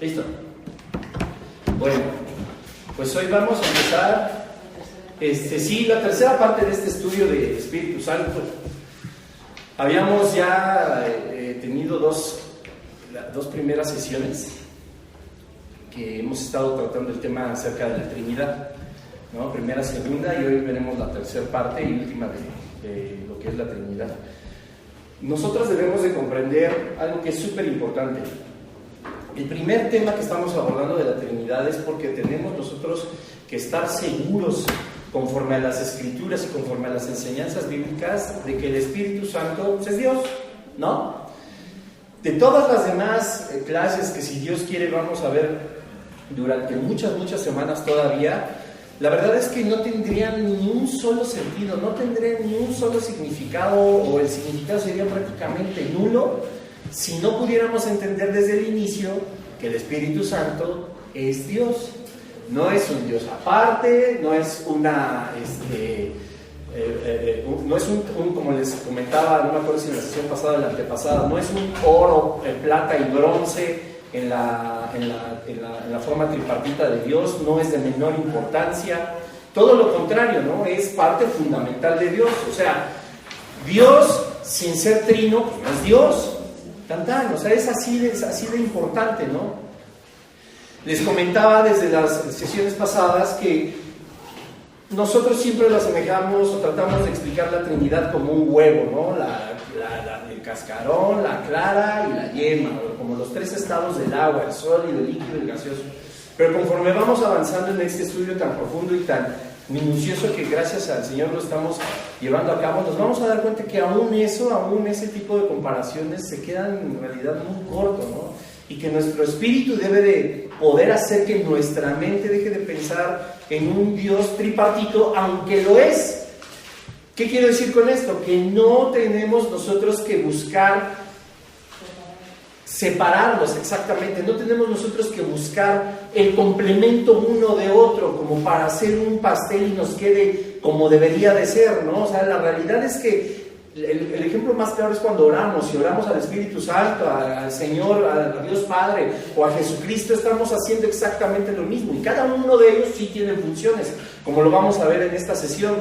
¿Listo? Bueno, pues hoy vamos a empezar, la tercera parte de este estudio de Espíritu Santo. Habíamos ya tenido dos primeras sesiones que hemos estado tratando el tema acerca de la Trinidad, ¿no? Primera, segunda, y hoy veremos la tercera parte y última de lo que es la Trinidad. Nosotros debemos de comprender algo que es súper importante. El primer tema que estamos abordando de la Trinidad es porque tenemos nosotros que estar seguros, conforme a las Escrituras y conforme a las enseñanzas bíblicas, de que el Espíritu Santo pues, es Dios, ¿no? De todas las demás clases que, si Dios quiere, vamos a ver durante muchas semanas todavía, la verdad es que no tendrían ni un solo sentido, no tendrían ni un solo significado, o el significado sería prácticamente nulo si no pudiéramos entender desde el inicio que el Espíritu Santo es Dios. No es un Dios aparte, no es como les comentaba, no me acuerdo si en la sesión pasada o la antepasada, no es un oro, plata y bronce en la forma tripartita de Dios, no es de menor importancia, todo lo contrario, ¿no? Es parte fundamental de Dios. O sea, Dios sin ser trino, pues no es Dios. O sea, es así de importante, ¿no? Les comentaba desde las sesiones pasadas que nosotros siempre lo asemejamos o tratamos de explicar la Trinidad como un huevo, ¿no? El cascarón, la clara y la yema, como los tres estados del agua, el sólido, el líquido y el gaseoso. Pero conforme vamos avanzando en este estudio tan profundo y tan minucioso que gracias al Señor lo estamos llevando a cabo, nos vamos a dar cuenta que aún ese tipo de comparaciones se quedan en realidad muy cortos, ¿no? Y que nuestro espíritu debe de poder hacer que nuestra mente deje de pensar en un Dios tripartito, aunque lo es. ¿Qué quiero decir con esto? Que no tenemos nosotros que buscar separarlos exactamente, no tenemos nosotros que buscar el complemento uno de otro como para hacer un pastel y nos quede como debería de ser, ¿no? O sea, la realidad es que el ejemplo más claro es cuando oramos, y oramos al Espíritu Santo, al Señor, a Dios Padre o a Jesucristo, estamos haciendo exactamente lo mismo, y cada uno de ellos sí tiene funciones, como lo vamos a ver en esta sesión.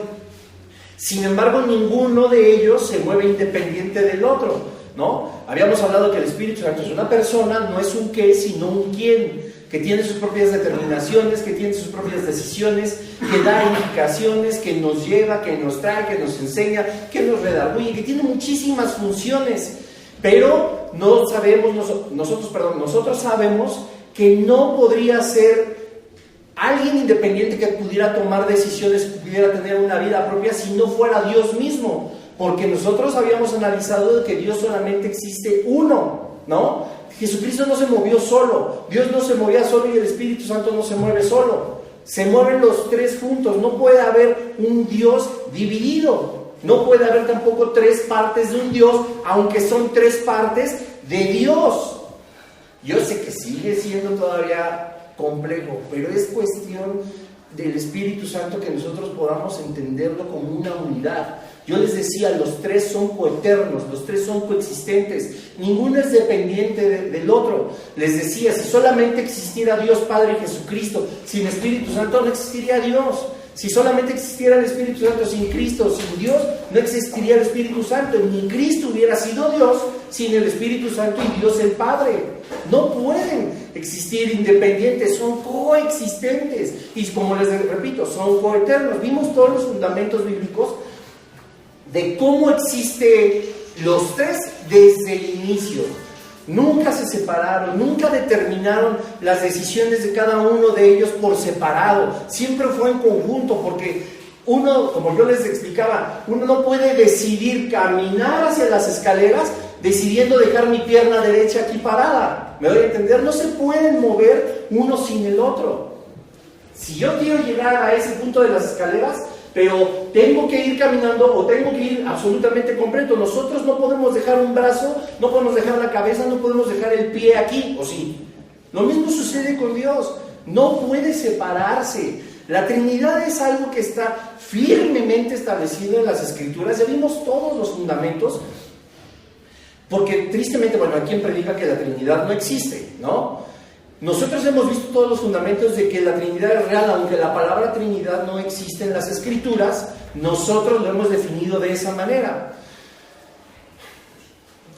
Sin embargo, ninguno de ellos se mueve independiente del otro, ¿no? Habíamos hablado que el Espíritu Santo es una persona, no es un qué, sino un quién, que tiene sus propias determinaciones, que tiene sus propias decisiones, que da indicaciones, que nos lleva, que nos trae, que nos enseña, que nos redarguye, que tiene muchísimas funciones, pero nosotros sabemos que no podría ser alguien independiente que pudiera tomar decisiones, que pudiera tener una vida propia si no fuera Dios mismo, porque nosotros habíamos analizado que Dios solamente existe uno, ¿no? Jesucristo no se movió solo, Dios no se movía solo y el Espíritu Santo no se mueve solo, se mueven los tres juntos. No puede haber un Dios dividido, no puede haber tampoco tres partes de un Dios, aunque son tres partes de Dios. Yo sé que sigue siendo todavía complejo, pero es cuestión del Espíritu Santo que nosotros podamos entenderlo como una unidad. Yo les decía, los tres son coeternos, los tres son coexistentes, ninguno es dependiente del otro. Les decía, si solamente existiera Dios Padre y Jesucristo, sin Espíritu Santo no existiría Dios. Si solamente existiera el Espíritu Santo sin Cristo, sin Dios, no existiría el Espíritu Santo. Ni Cristo hubiera sido Dios sin el Espíritu Santo y Dios el Padre. No pueden existir independientes, son coexistentes. Y como les repito, son coeternos. Vimos todos los fundamentos bíblicos de cómo existe los tres desde el inicio. Nunca se separaron, nunca determinaron las decisiones de cada uno de ellos por separado, siempre fue en conjunto, porque uno, como yo les explicaba, uno no puede decidir caminar hacia las escaleras decidiendo dejar mi pierna derecha aquí parada. ¿Me doy a entender? No se pueden mover uno sin el otro. Si yo quiero llegar a ese punto de las escaleras, pero tengo que ir caminando o tengo que ir absolutamente completo. Nosotros no podemos dejar un brazo, no podemos dejar la cabeza, no podemos dejar el pie aquí, ¿o sí? Lo mismo sucede con Dios, no puede separarse. La Trinidad es algo que está firmemente establecido en las Escrituras. Ya vimos todos los fundamentos, porque tristemente, bueno, ¿a quién predica que la Trinidad no existe, no? Nosotros hemos visto todos los fundamentos de que la Trinidad es real, aunque la palabra Trinidad no existe en las Escrituras, nosotros lo hemos definido de esa manera.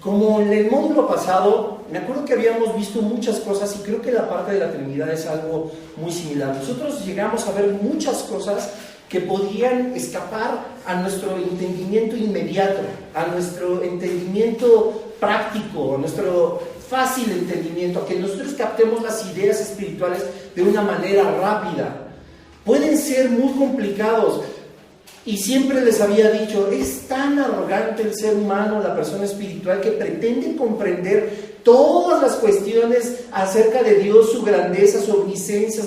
Como en el módulo pasado, me acuerdo que habíamos visto muchas cosas y creo que la parte de la Trinidad es algo muy similar. Nosotros llegamos a ver muchas cosas que podían escapar a nuestro entendimiento inmediato, a nuestro entendimiento práctico, a nuestro fácil entendimiento, a que nosotros captemos las ideas espirituales de una manera rápida. Pueden ser muy complicados. Y siempre les había dicho, es tan arrogante el ser humano, la persona espiritual, que pretende comprender todas las cuestiones acerca de Dios, su grandeza, su omnisciencia,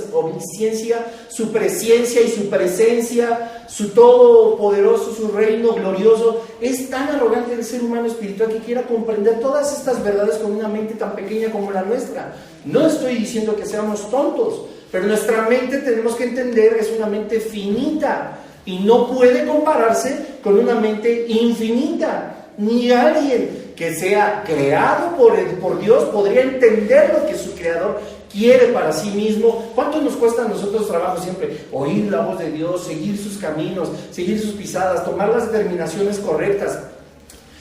su presciencia y su presencia, su todopoderoso, su reino glorioso. Es tan arrogante el ser humano espiritual que quiera comprender todas estas verdades con una mente tan pequeña como la nuestra. No estoy diciendo que seamos tontos, pero nuestra mente, tenemos que entender, es una mente finita. Y no puede compararse con una mente infinita. Ni alguien que sea creado por Dios podría entender lo que su creador quiere para sí mismo. ¿Cuánto nos cuesta a nosotros trabajo siempre? Oír la voz de Dios, seguir sus caminos, seguir sus pisadas, tomar las determinaciones correctas.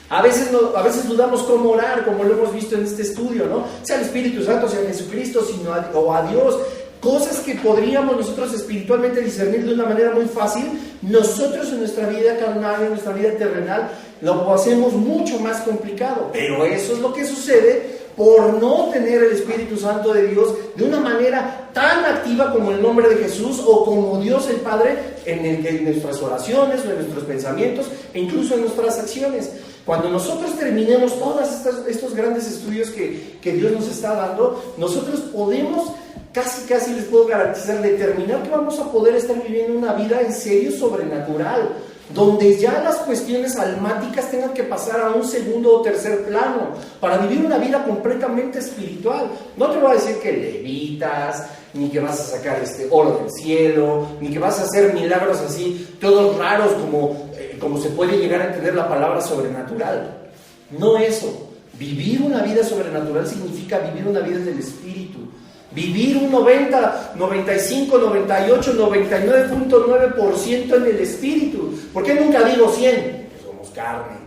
A veces dudamos cómo orar, como lo hemos visto en este estudio, ¿no? Sea el Espíritu Santo, sea Jesucristo, o a Dios. Cosas que podríamos nosotros espiritualmente discernir de una manera muy fácil, nosotros en nuestra vida carnal, en nuestra vida terrenal, lo hacemos mucho más complicado. Pero eso es lo que sucede por no tener el Espíritu Santo de Dios de una manera tan activa como el nombre de Jesús o como Dios el Padre en nuestras oraciones, o en nuestros pensamientos e incluso en nuestras acciones. Cuando nosotros terminemos todos estos grandes estudios que Dios nos está dando, nosotros podemos casi les puedo garantizar, determinar que vamos a poder estar viviendo una vida en serio sobrenatural, donde ya las cuestiones almáticas tengan que pasar a un segundo o tercer plano, para vivir una vida completamente espiritual. No te voy a decir que levitas, ni que vas a sacar oro del cielo, ni que vas a hacer milagros así, todos raros como se puede llegar a entender la palabra sobrenatural. No eso. Vivir una vida sobrenatural significa vivir una vida del Espíritu. Vivir un 90, 95, 98, 99.9% en el Espíritu. ¿Por qué nunca digo 100? Porque somos carne,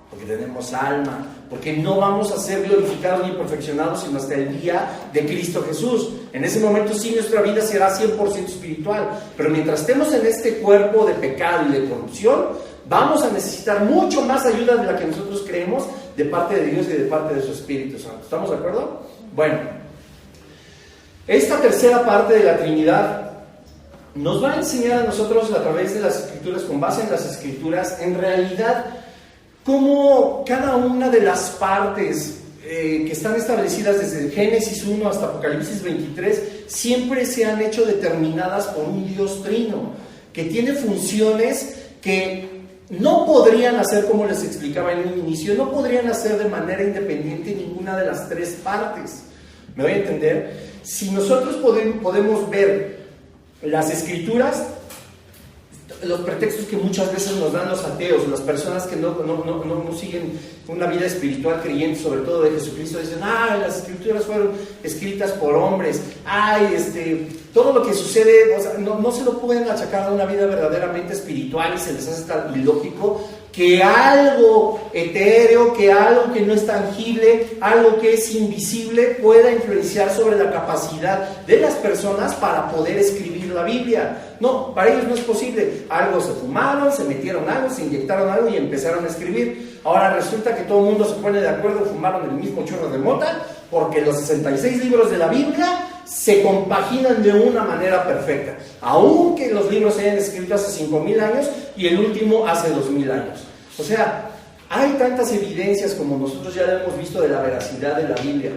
porque tenemos alma, porque no vamos a ser glorificados ni perfeccionados sino hasta el día de Cristo Jesús. En ese momento sí nuestra vida será 100% espiritual, pero mientras estemos en este cuerpo de pecado y de corrupción, vamos a necesitar mucho más ayuda de la que nosotros creemos de parte de Dios y de parte de su Espíritu Santo. ¿Estamos de acuerdo? Bueno. Esta tercera parte de la Trinidad nos va a enseñar a nosotros a través de las Escrituras, con base en las Escrituras, en realidad cómo cada una de las partes que están establecidas desde Génesis 1 hasta Apocalipsis 23 siempre se han hecho determinadas por un Dios trino, que tiene funciones que no podrían hacer, como les explicaba en un inicio, no podrían hacer de manera independiente ninguna de las tres partes. ¿Me voy a entender? Si nosotros podemos ver las Escrituras, los pretextos que muchas veces nos dan los ateos, las personas que no siguen una vida espiritual creyente, sobre todo de Jesucristo, dicen, las Escrituras fueron escritas por hombres, todo lo que sucede, o sea, no se lo pueden achacar a una vida verdaderamente espiritual y se les hace tan ilógico que algo etéreo, que algo que no es tangible, algo que es invisible pueda influenciar sobre la capacidad de las personas para poder escribir la Biblia. No, para ellos no es posible. Algo se fumaron, se metieron algo, se inyectaron algo y empezaron a escribir. Ahora resulta que todo el mundo se pone de acuerdo, fumaron el mismo chorro de mota, porque los 66 libros de la Biblia se compaginan de una manera perfecta, aunque los libros se hayan escrito hace 5,000 años y el último hace 2,000 años. O sea, hay tantas evidencias como nosotros ya hemos visto de la veracidad de la Biblia.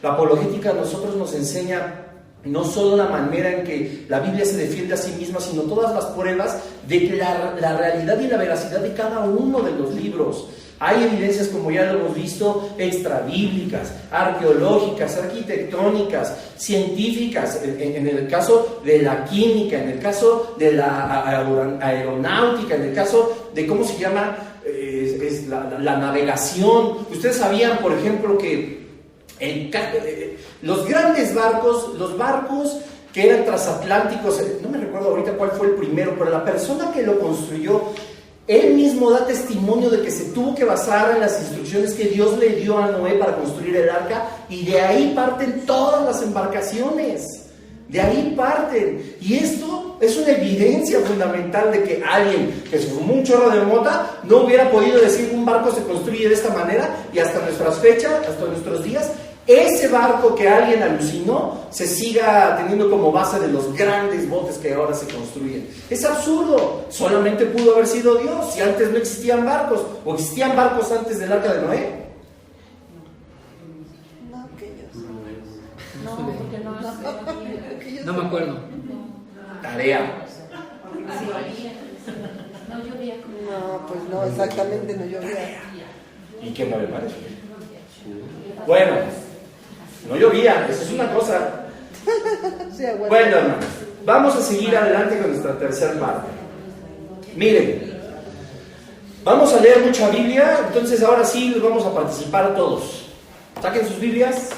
La apologética a nosotros nos enseña no solo la manera en que la Biblia se defiende a sí misma, sino todas las pruebas de que la realidad y la veracidad de cada uno de los libros. Hay evidencias, como ya lo hemos visto, extrabíblicas, arqueológicas, arquitectónicas, científicas, en el caso de la química, en el caso de la aeronáutica, en el caso de, ¿cómo se llama? La navegación. Ustedes sabían, por ejemplo, que Los grandes barcos, los barcos que eran transatlánticos, no me recuerdo ahorita cuál fue el primero, pero la persona que lo construyó, él mismo da testimonio de que se tuvo que basar en las instrucciones que Dios le dio a Noé para construir el arca, y de ahí parten todas las embarcaciones. De ahí parten. Y esto es una evidencia fundamental de que alguien que se fumó un chorro de mota no hubiera podido decir que un barco se construye de esta manera, y hasta nuestras fechas, hasta nuestros días, ese barco que alguien alucinó se siga teniendo como base de los grandes botes que ahora se construyen. Es absurdo. Solamente pudo haber sido Dios. Si antes no existían barcos, o existían barcos antes del arca de Noé. No me acuerdo. Tarea. No llovía. No, pues no, exactamente no llovía. ¿Y qué me parece? Bueno, no llovía, eso es una cosa. Sí, aguanta. Bueno, hermanos, vamos a seguir adelante con nuestra tercera parte. Miren, vamos a leer mucha Biblia, entonces ahora sí les vamos a participar todos. Saquen sus Biblias.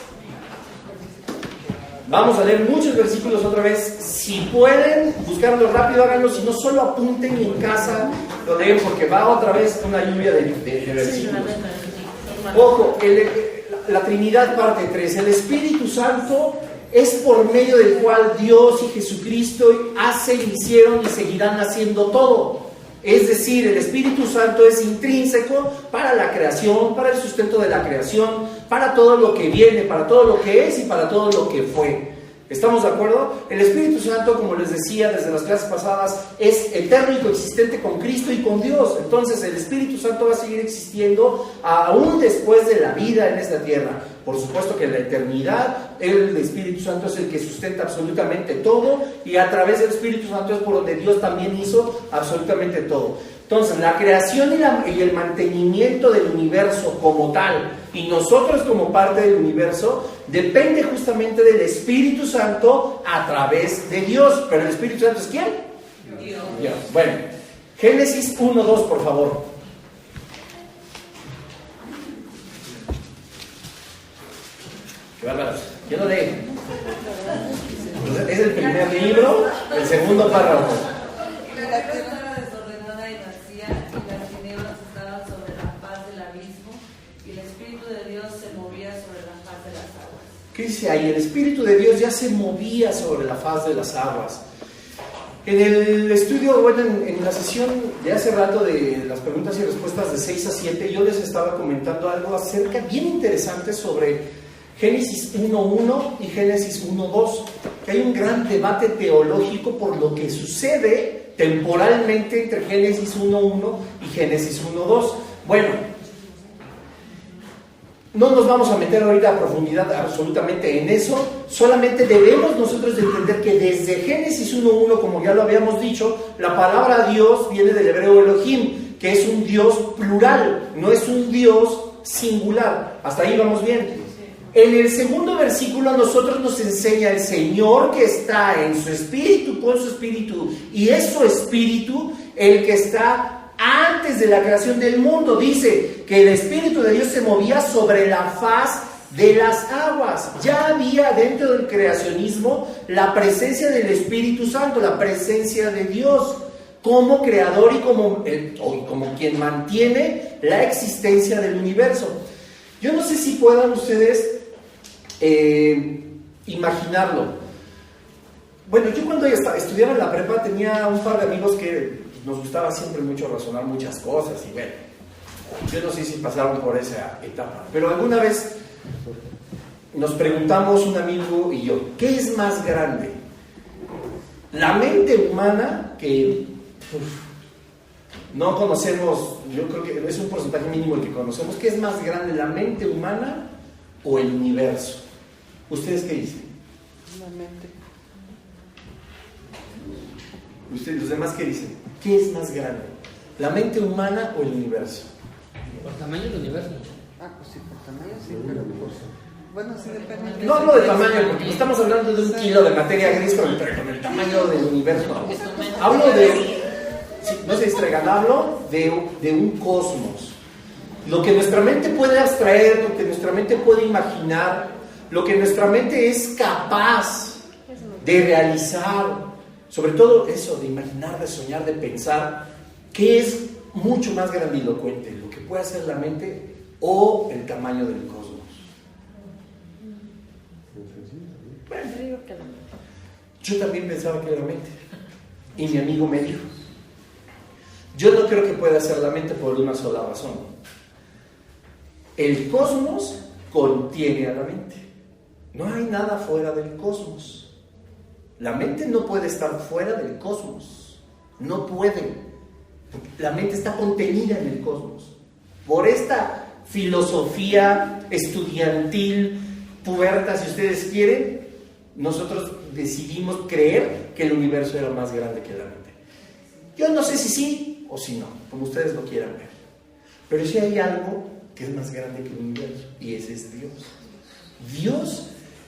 Vamos a leer muchos versículos otra vez. Si pueden buscarlo rápido, háganlo. Si no, solo apunten y en casa lo leen, porque va otra vez una lluvia de versículos. Ojo, la Trinidad parte 3. El Espíritu Santo es por medio del cual Dios y Jesucristo hacen, hicieron y seguirán haciendo todo. Es decir, el Espíritu Santo es intrínseco para la creación, para el sustento de la creación, para todo lo que viene, para todo lo que es y para todo lo que fue. ¿Estamos de acuerdo? El Espíritu Santo, como les decía desde las clases pasadas, es eterno y coexistente con Cristo y con Dios. Entonces el Espíritu Santo va a seguir existiendo aún después de la vida en esta tierra. Por supuesto que en la eternidad el Espíritu Santo es el que sustenta absolutamente todo, y a través del Espíritu Santo es por donde Dios también hizo absolutamente todo. Entonces la creación y el mantenimiento del universo como tal, y nosotros como parte del universo, depende justamente del Espíritu Santo a través de Dios. Pero el Espíritu Santo es ¿quién? Dios. Bueno, Génesis 1:2, por favor. Qué bárbaros. ¿Quién lo lee? Es el primer libro, el segundo párrafo. La tierra era desordenada y vacía, y las tinieblas estaban sobre la faz del abismo, y el Espíritu de Dios se movía sobre la faz de las aguas. ¿Qué dice ahí? El Espíritu de Dios ya se movía sobre la faz de las aguas. En el estudio, bueno, en la sesión de hace rato de las preguntas y respuestas de 6 a 7, yo les estaba comentando algo acerca, bien interesante, sobre Génesis 1:1 y Génesis 1:2, que hay un gran debate teológico por lo que sucede temporalmente entre Génesis 1:1 y Génesis 1:2. Bueno, no nos vamos a meter ahorita a profundidad absolutamente en eso, solamente debemos nosotros de entender que desde Génesis 1:1, como ya lo habíamos dicho, la palabra Dios viene del hebreo Elohim, que es un Dios plural, no es un Dios singular. Hasta ahí vamos bien. En el segundo versículo a nosotros nos enseña el Señor que está en su espíritu, con su espíritu, y es su espíritu el que está antes de la creación del mundo. Dice que el Espíritu de Dios se movía sobre la faz de las aguas. Ya había dentro del creacionismo la presencia del Espíritu Santo, la presencia de Dios como creador y como quien mantiene la existencia del universo. Yo no sé si puedan ustedes imaginarlo. Bueno, yo cuando estudiaba en la prepa tenía un par de amigos que nos gustaba siempre mucho razonar muchas cosas, y bueno, yo no sé si pasaron por esa etapa, pero alguna vez nos preguntamos, un amigo y yo, ¿qué es más grande? La mente humana, que no conocemos, yo creo que es un porcentaje mínimo el que conocemos. ¿Qué es más grande, la mente humana o el universo? ¿Ustedes qué dicen? La mente. ¿Ustedes, los demás qué dicen? ¿Qué es más grande, la mente humana o el universo? Por tamaño del universo. Ah, pues sí, por tamaño sí, pero por... Bueno, sí depende. No hablo de tamaño, porque estamos hablando de un kilo de materia gris con el tamaño del universo. Hablo de... Sí, no se distraigan, hablo de un cosmos. Lo que nuestra mente puede abstraer, lo que nuestra mente puede imaginar, lo que nuestra mente es capaz de realizar, sobre todo eso, de imaginar, de soñar, de pensar, que es mucho más grandilocuente, lo que puede hacer la mente o el tamaño del cosmos. Bueno, yo también pensaba que era la mente, y mi amigo me dijo, yo no creo que pueda ser la mente por una sola razón. El cosmos contiene a la mente. No hay nada fuera del cosmos. La mente no puede estar fuera del cosmos. No puede. La mente está contenida en el cosmos. Por esta filosofía estudiantil, puberta, si ustedes quieren, nosotros decidimos creer que el universo era más grande que la mente. Yo no sé si sí o si no, como ustedes lo quieran ver. Pero sí hay algo que es más grande que el universo, y ese es Dios. Dios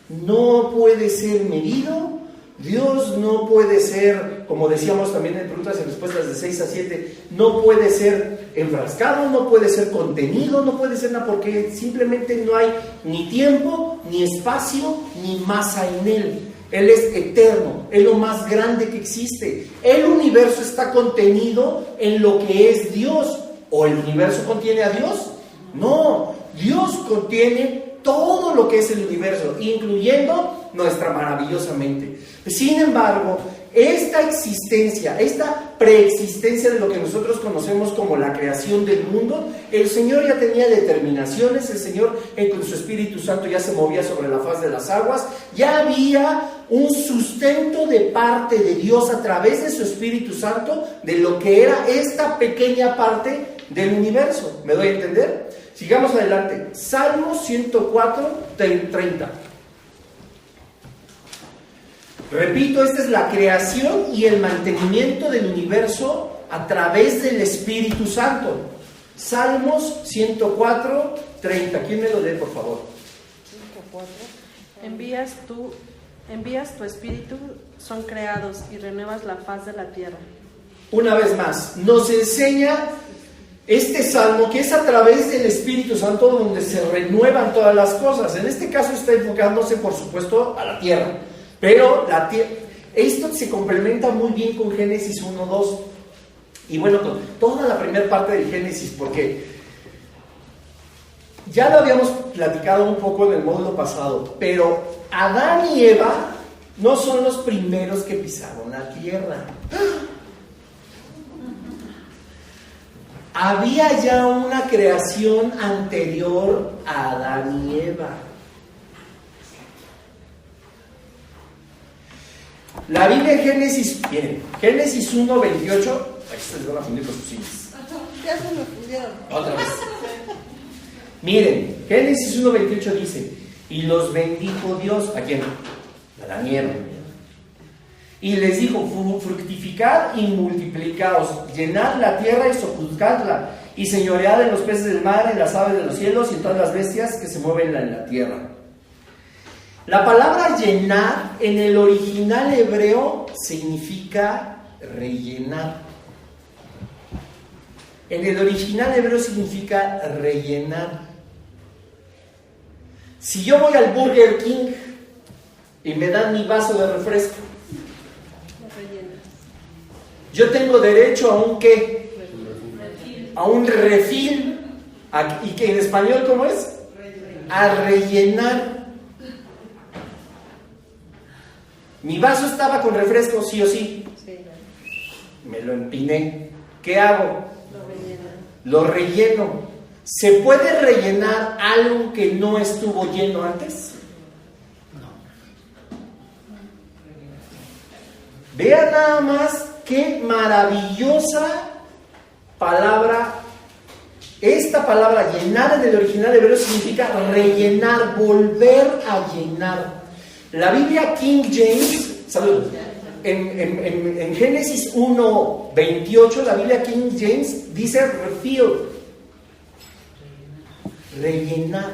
no puede ser medido, Dios no puede ser, como decíamos también en preguntas y respuestas de 6 a 7, no puede ser enfrascado, no puede ser contenido, no puede ser nada, porque simplemente no hay ni tiempo, ni espacio, ni masa en Él. Él es eterno, es lo más grande que existe. El universo está contenido en lo que es Dios. ¿O el universo contiene a Dios? No, Dios contiene todo lo que es el universo, incluyendo nuestra maravillosa mente. Sin embargo, esta existencia, esta preexistencia de lo que nosotros conocemos como la creación del mundo, el Señor ya tenía determinaciones, el Señor con su Espíritu Santo ya se movía sobre la faz de las aguas, ya había un sustento de parte de Dios a través de su Espíritu Santo de lo que era esta pequeña parte del universo. ¿Me doy a entender? Sigamos adelante. Salmo 104, 30. Repito, esta es la creación y el mantenimiento del universo a través del Espíritu Santo. Salmos 104, 30. ¿Quién me lo lee, por favor? 104. Envías tu espíritu, son creados y renuevas la faz de la tierra. Una vez más, nos enseña este salmo que es a través del Espíritu Santo donde se renuevan todas las cosas. En este caso está enfocándose, por supuesto, a la tierra. Pero esto se complementa muy bien con Génesis 1, 2. Y bueno, con toda la primera parte del Génesis, porque ya lo habíamos platicado un poco en el módulo pasado, pero Adán y Eva no son los primeros que pisaron la tierra. Había ya una creación anterior a Adán y Eva. La Biblia en Génesis, miren, Génesis 1, 28, aquí se les van a fundir los fusiles. Ya se me fundieron. Otra vez. Miren, Génesis 1, 28 dice, y los bendijo Dios, ¿a quién? A Adán y Eva. Y les dijo, fructificad y multiplicaos, llenad la tierra y sojuzgadla, y señoread en los peces del mar, en las aves de los cielos y en todas las bestias que se mueven en la tierra. La palabra llenar en el original hebreo significa rellenar. En el original hebreo significa rellenar. Si yo voy al Burger King y me dan mi vaso de refresco, yo tengo derecho a un ¿qué? A un refil. ¿Y que en español cómo es? A rellenar. Mi vaso estaba con refresco, sí o sí. Me lo empiné. ¿Qué hago? Lo relleno. ¿Se puede rellenar algo que no estuvo lleno antes? No. Vean nada más qué maravillosa palabra. Esta palabra llenar en el original hebreo significa rellenar, volver a llenar. La Biblia King James, salud, en Génesis 1, 28, la Biblia King James dice refill, rellenar.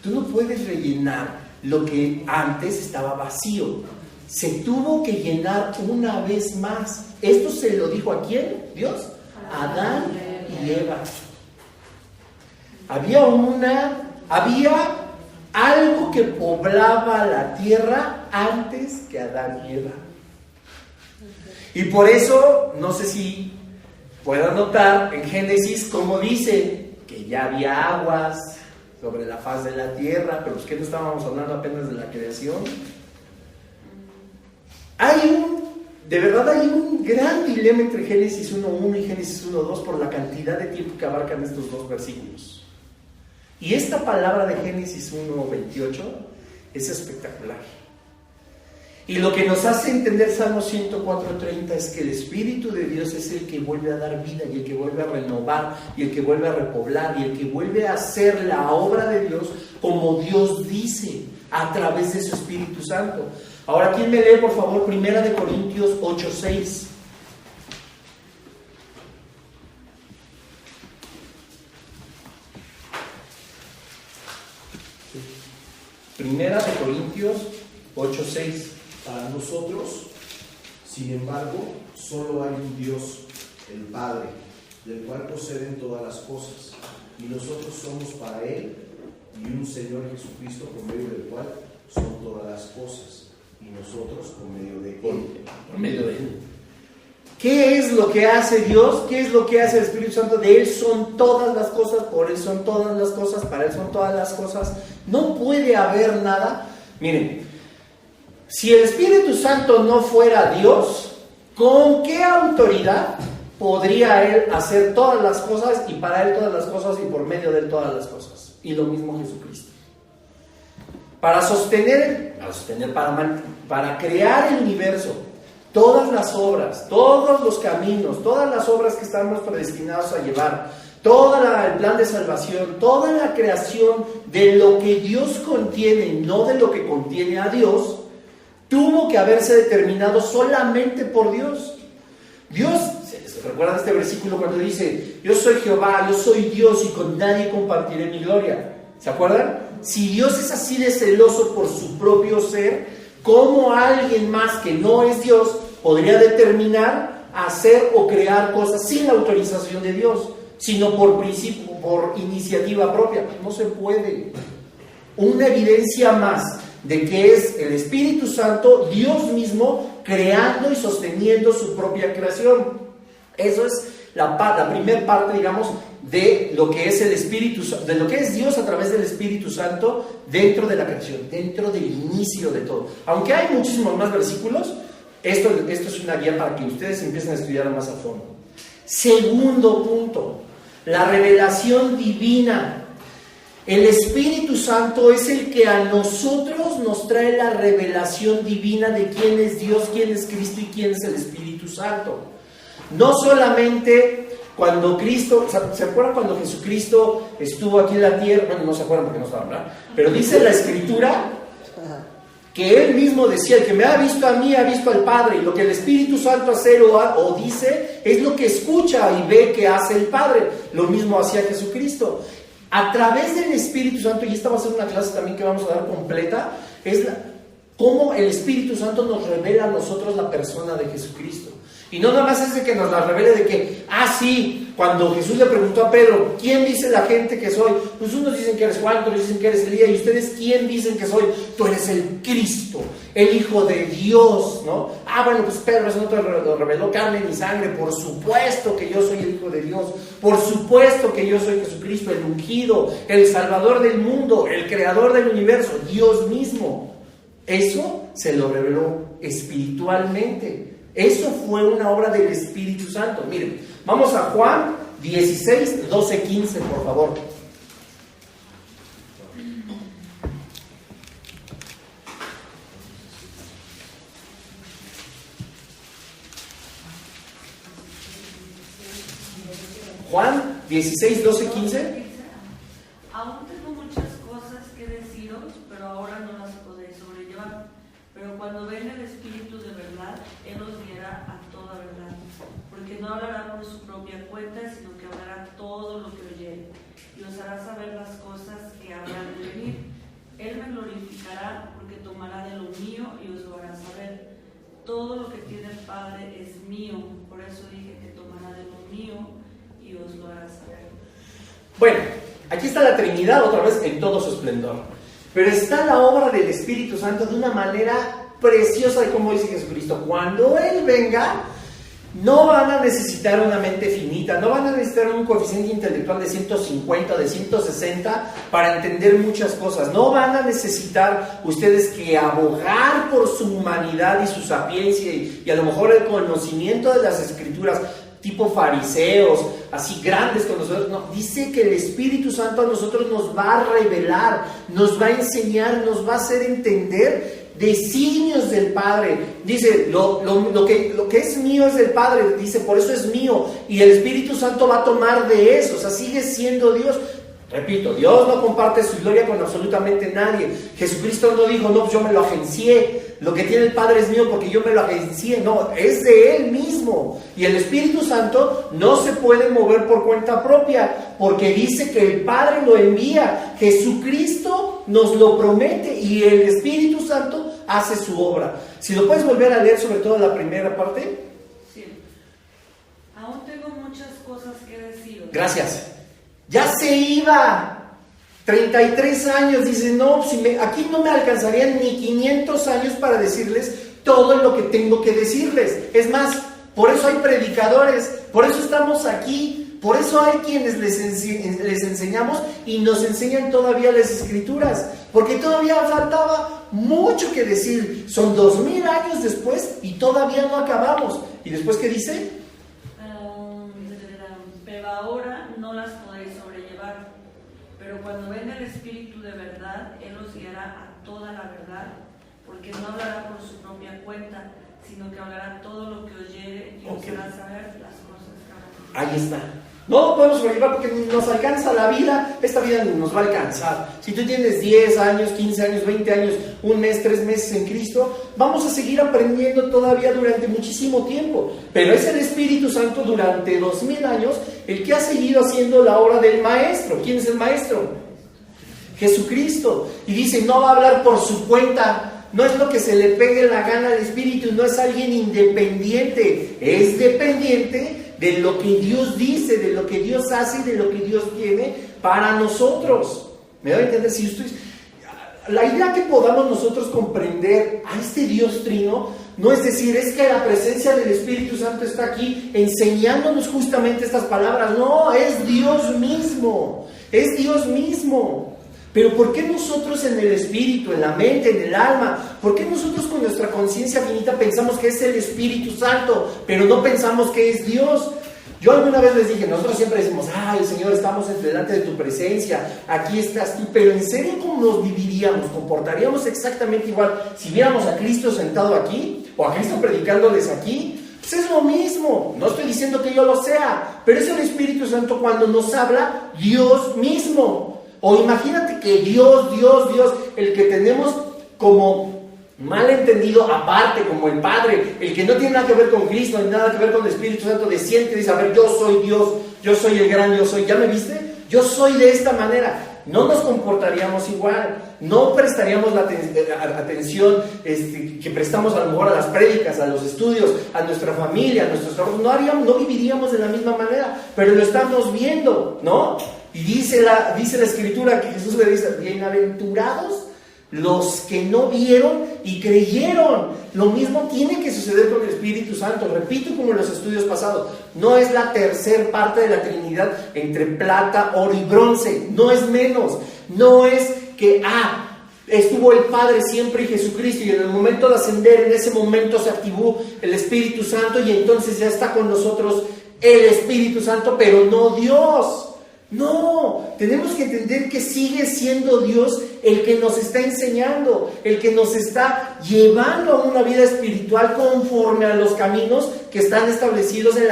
Tú no puedes rellenar lo que antes estaba vacío. Se tuvo que llenar una vez más. Esto se lo dijo ¿a quién? Dios. A Adán y Eva. había algo que poblaba la tierra antes que Adán y Eva. Y por eso, no sé si puedan notar en Génesis cómo dice que ya había aguas sobre la faz de la tierra, pero es que no estábamos hablando apenas de la creación. De verdad hay un gran dilema entre Génesis 1.1 y Génesis 1.2 por la cantidad de tiempo que abarcan estos dos versículos. Y esta palabra de Génesis 1.28 es espectacular. Y lo que nos hace entender Salmo 104.30 es que el Espíritu de Dios es el que vuelve a dar vida y el que vuelve a renovar y el que vuelve a repoblar y el que vuelve a hacer la obra de Dios como Dios dice a través de su Espíritu Santo. Ahora, ¿quién me lee, por favor, 1 Corintios 8.6? Primera de Corintios 8.6. Para nosotros, sin embargo, solo hay un Dios, el Padre, del cual proceden todas las cosas, y nosotros somos para Él, y un Señor Jesucristo, por medio del cual son todas las cosas, y nosotros por medio de Él. Por medio de Él. ¿Qué es lo que hace Dios? ¿Qué es lo que hace el Espíritu Santo? De Él son todas las cosas, por Él son todas las cosas, para Él son todas las cosas. No puede haber nada. Miren, si el Espíritu Santo no fuera Dios, ¿con qué autoridad podría Él hacer todas las cosas y para Él todas las cosas y por medio de Él todas las cosas? Y lo mismo Jesucristo. Para crear el universo, todas las obras, todos los caminos, todas las obras que estamos predestinados a llevar, todo el plan de salvación, toda la creación de lo que Dios contiene, no de lo que contiene a Dios, tuvo que haberse determinado solamente por Dios. Dios, ¿se recuerdan este versículo cuando dice, yo soy Jehová, yo soy Dios y con nadie compartiré mi gloria? ¿Se acuerdan? Si Dios es así de celoso por su propio ser, ¿cómo alguien más que no es Dios podría determinar hacer o crear cosas sin la autorización de Dios, sino por principio, por iniciativa propia? No se puede. Una evidencia más de que es el Espíritu Santo, Dios mismo, creando y sosteniendo su propia creación. Eso es la primera parte, digamos, de lo que es el Espíritu, de lo que es Dios a través del Espíritu Santo dentro de la creación, dentro del inicio de todo. Aunque hay muchísimos más versículos, esto es una guía para que ustedes empiecen a estudiar más a fondo. Segundo punto, la revelación divina. El Espíritu Santo es el que a nosotros nos trae la revelación divina de quién es Dios, quién es Cristo y quién es el Espíritu Santo. No solamente cuando Cristo, ¿se acuerdan cuando Jesucristo estuvo aquí en la tierra? Bueno, no se acuerdan porque no estaban, ¿verdad? Pero dice la Escritura que Él mismo decía, el que me ha visto a mí ha visto al Padre, y lo que el Espíritu Santo hace o dice es lo que escucha y ve que hace el Padre. Lo mismo hacía Jesucristo. A través del Espíritu Santo, y esta va a ser una clase también que vamos a dar completa, es cómo el Espíritu Santo nos revela a nosotros la persona de Jesucristo. Y no nada más es de que nos la revele de que, sí, cuando Jesús le preguntó a Pedro, ¿quién dice la gente que soy? Pues unos dicen que eres Juan, otros dicen que eres Elías, y ustedes, ¿quién dicen que soy? Tú eres el Cristo, el Hijo de Dios, ¿no? Bueno, pues Pedro, eso no te lo reveló carne ni sangre, por supuesto que yo soy el Hijo de Dios, por supuesto que yo soy Jesucristo, el ungido, el Salvador del mundo, el Creador del universo, Dios mismo. Eso se lo reveló espiritualmente. Eso fue una obra del Espíritu Santo. Miren, vamos a Juan 16, 12, 15, por favor. Juan 16, 12, 15. Aún tengo muchas cosas que deciros, pero ahora no las podéis sobrellevar. Pero cuando venga el Espíritu de verdad, Él os guiará a toda verdad. Porque no hablará por su propia cuenta, sino que hablará todo lo que oyere. Y os hará saber las cosas que habrán de venir. Él me glorificará, porque tomará de lo mío y os lo hará saber. Todo lo que tiene el Padre es mío. Por eso dije que tomará de lo mío y os lo hará saber. Bueno, Aquí está la Trinidad otra vez en todo su esplendor. Pero está la obra del Espíritu Santo de una manera preciosa de cómo dice Jesucristo. Cuando Él venga, no van a necesitar una mente finita, no van a necesitar un coeficiente intelectual de 150 o de 160 para entender muchas cosas. No van a necesitar ustedes que abogar por su humanidad y su sapiencia y a lo mejor el conocimiento de las Escrituras, tipo fariseos, así grandes con nosotros. No, dice que el Espíritu Santo a nosotros nos va a revelar, nos va a enseñar, nos va a hacer entender designios del Padre. Dice, lo que es mío es del Padre, dice, por eso es mío, y el Espíritu Santo va a tomar de eso, o sea, sigue siendo Dios. Repito, Dios no comparte su gloria con absolutamente nadie. Jesucristo no dijo, no, pues yo me lo agencié, lo que tiene el Padre es mío porque yo me lo agencié. No, es de Él mismo. Y el Espíritu Santo no se puede mover por cuenta propia, porque dice que el Padre lo envía. Jesucristo nos lo promete y el Espíritu Santo hace su obra. Si lo puedes volver a leer, sobre todo la primera parte. Sí. Aún tengo muchas cosas que deciros. Gracias. Ya se iba, 33 años, dice, no, aquí no me alcanzarían ni 500 años para decirles todo lo que tengo que decirles. Es más, por eso hay predicadores, por eso estamos aquí, por eso hay quienes les enseñamos y nos enseñan todavía las Escrituras, porque todavía faltaba mucho que decir. Son 2000 años después y todavía no acabamos. ¿Y después qué dice? Pero ahora no las podéis sobrellevar. Pero cuando venga el Espíritu de verdad, Él os guiará a toda la verdad, porque no hablará por su propia cuenta, sino que hablará todo lo que oyere y os hará saber las cosas que hará. Ahí está. No lo podemos sobrellevar porque nos alcanza la vida, esta vida nos va a alcanzar. Si tú tienes 10 años, 15 años, 20 años, un mes, 3 meses en Cristo, vamos a seguir aprendiendo todavía durante muchísimo tiempo. Pero es el Espíritu Santo durante 2000 años el que ha seguido haciendo la obra del Maestro. ¿Quién es el Maestro? Jesucristo. Y dice, no va a hablar por su cuenta. No es lo que se le pegue la gana al Espíritu, no es alguien independiente, es dependiente de lo que Dios dice, de lo que Dios hace y de lo que Dios tiene para nosotros. ¿Me da a entender? Si usted, la idea que podamos nosotros comprender a este Dios trino, no es decir, es que la presencia del Espíritu Santo está aquí enseñándonos justamente estas palabras. No, es Dios mismo, es Dios mismo. Pero ¿por qué nosotros en el espíritu, en la mente, en el alma, por qué nosotros con nuestra conciencia finita pensamos que es el Espíritu Santo, pero no pensamos que es Dios? Yo alguna vez les dije, nosotros siempre decimos, ay Señor, estamos delante de tu presencia, aquí estás tú, pero ¿en serio cómo nos viviríamos? ¿Comportaríamos exactamente igual si viéramos a Cristo sentado aquí o a Cristo predicándoles aquí? Pues es lo mismo, no estoy diciendo que yo lo sea, pero es el Espíritu Santo cuando nos habla Dios mismo. O imagínate que Dios, el que tenemos como mal entendido aparte, como el Padre, el que no tiene nada que ver con Cristo, ni nada que ver con el Espíritu Santo, desciende y dice, a ver, yo soy Dios, yo soy el gran yo soy, ¿ya me viste? Yo soy de esta manera. No nos comportaríamos igual, no prestaríamos la atención que prestamos a lo mejor a las prédicas, a los estudios, a nuestra familia, a nuestros trabajos, no viviríamos de la misma manera, pero lo estamos viendo, ¿no? Y dice la Escritura que Jesús le dice, bienaventurados los que no vieron y creyeron. Lo mismo tiene que suceder con el Espíritu Santo. Repito, como en los estudios pasados, no es la tercer parte de la Trinidad entre plata, oro y bronce, no es menos. No es que estuvo el Padre siempre y Jesucristo, y en el momento de ascender, en ese momento se activó el Espíritu Santo y entonces ya está con nosotros el Espíritu Santo, pero no Dios. No, tenemos que entender que sigue siendo Dios el que nos está enseñando, el que nos está llevando a una vida espiritual conforme a los caminos que están establecidos en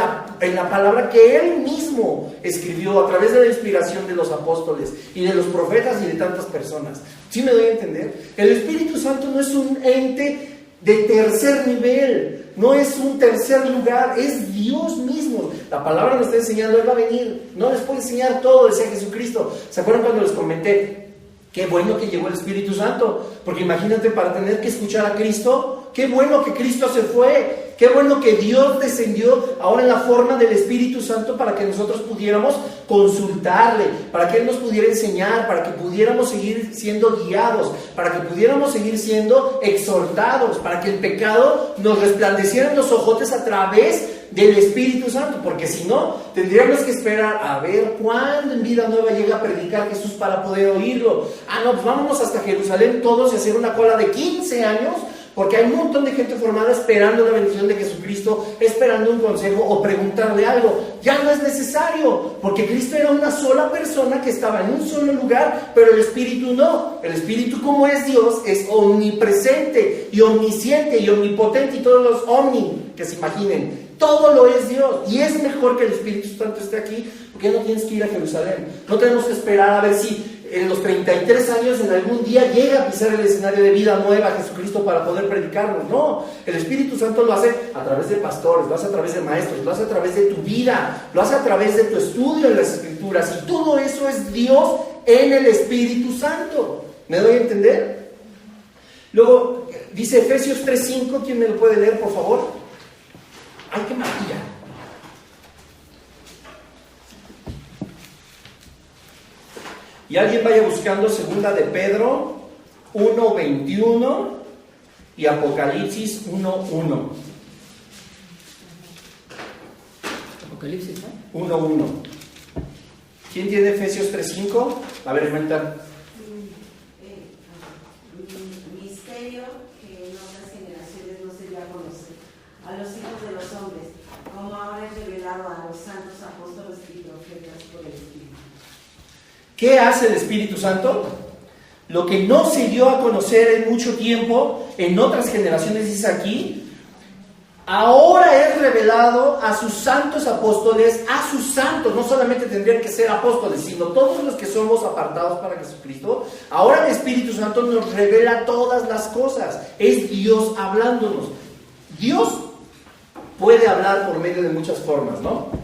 la palabra que Él mismo escribió a través de la inspiración de los apóstoles y de los profetas y de tantas personas. ¿Sí me doy a entender? El Espíritu Santo no es un ente de tercer nivel, no es un tercer lugar, es Dios mismo. La palabra nos está enseñando, Él va a venir, no les puede enseñar todo, decía Jesucristo. ¿Se acuerdan cuando les comenté? Qué bueno que llegó el Espíritu Santo, porque imagínate, para tener que escuchar a Cristo, qué bueno que Cristo se fue. Qué bueno que Dios descendió ahora en la forma del Espíritu Santo para que nosotros pudiéramos consultarle, para que Él nos pudiera enseñar, para que pudiéramos seguir siendo guiados, para que pudiéramos seguir siendo exhortados, para que el pecado nos resplandeciera en los ojotes a través del Espíritu Santo, porque si no, tendríamos que esperar a ver cuándo en Vida Nueva llega a predicar Jesús para poder oírlo. No, pues vámonos hasta Jerusalén todos y hacer una cola de 15 años, porque hay un montón de gente formada esperando la bendición de Jesucristo, esperando un consejo o preguntarle algo. Ya no es necesario, porque Cristo era una sola persona que estaba en un solo lugar, pero el Espíritu no. El Espíritu, como es Dios, es omnipresente y omnisciente y omnipotente y todos los omni que se imaginen. Todo lo es Dios, y es mejor que el Espíritu Santo esté aquí, porque ya no tienes que ir a Jerusalén. No tenemos que esperar a ver si en los 33 años en algún día llega a pisar el escenario de Vida Nueva Jesucristo para poder predicarnos. No, el Espíritu Santo lo hace a través de pastores, lo hace a través de maestros, lo hace a través de tu vida, lo hace a través de tu estudio en las Escrituras, y todo eso es Dios en el Espíritu Santo. ¿Me doy a entender? Luego dice Efesios 3:5, ¿quién me lo puede leer, por favor? ¡Ay, qué maravilla! Y alguien vaya buscando segunda de Pedro 1:21 y Apocalipsis 1:1. Apocalipsis, ¿no? 1:1. ¿Quién tiene Efesios 3:5? A ver, cuenta. Misterio que en otras generaciones no se dio a conocer a los hijos de los hombres, como ahora es revelado a los santos apóstoles y profetas por el Espíritu. ¿Qué hace el Espíritu Santo? Lo que no se dio a conocer en mucho tiempo, en otras generaciones, dice aquí, ahora es revelado a sus santos apóstoles, a sus santos. No solamente tendrían que ser apóstoles, sino todos los que somos apartados para Jesucristo. Ahora el Espíritu Santo nos revela todas las cosas. Es Dios hablándonos. Dios puede hablar por medio de muchas formas, ¿no?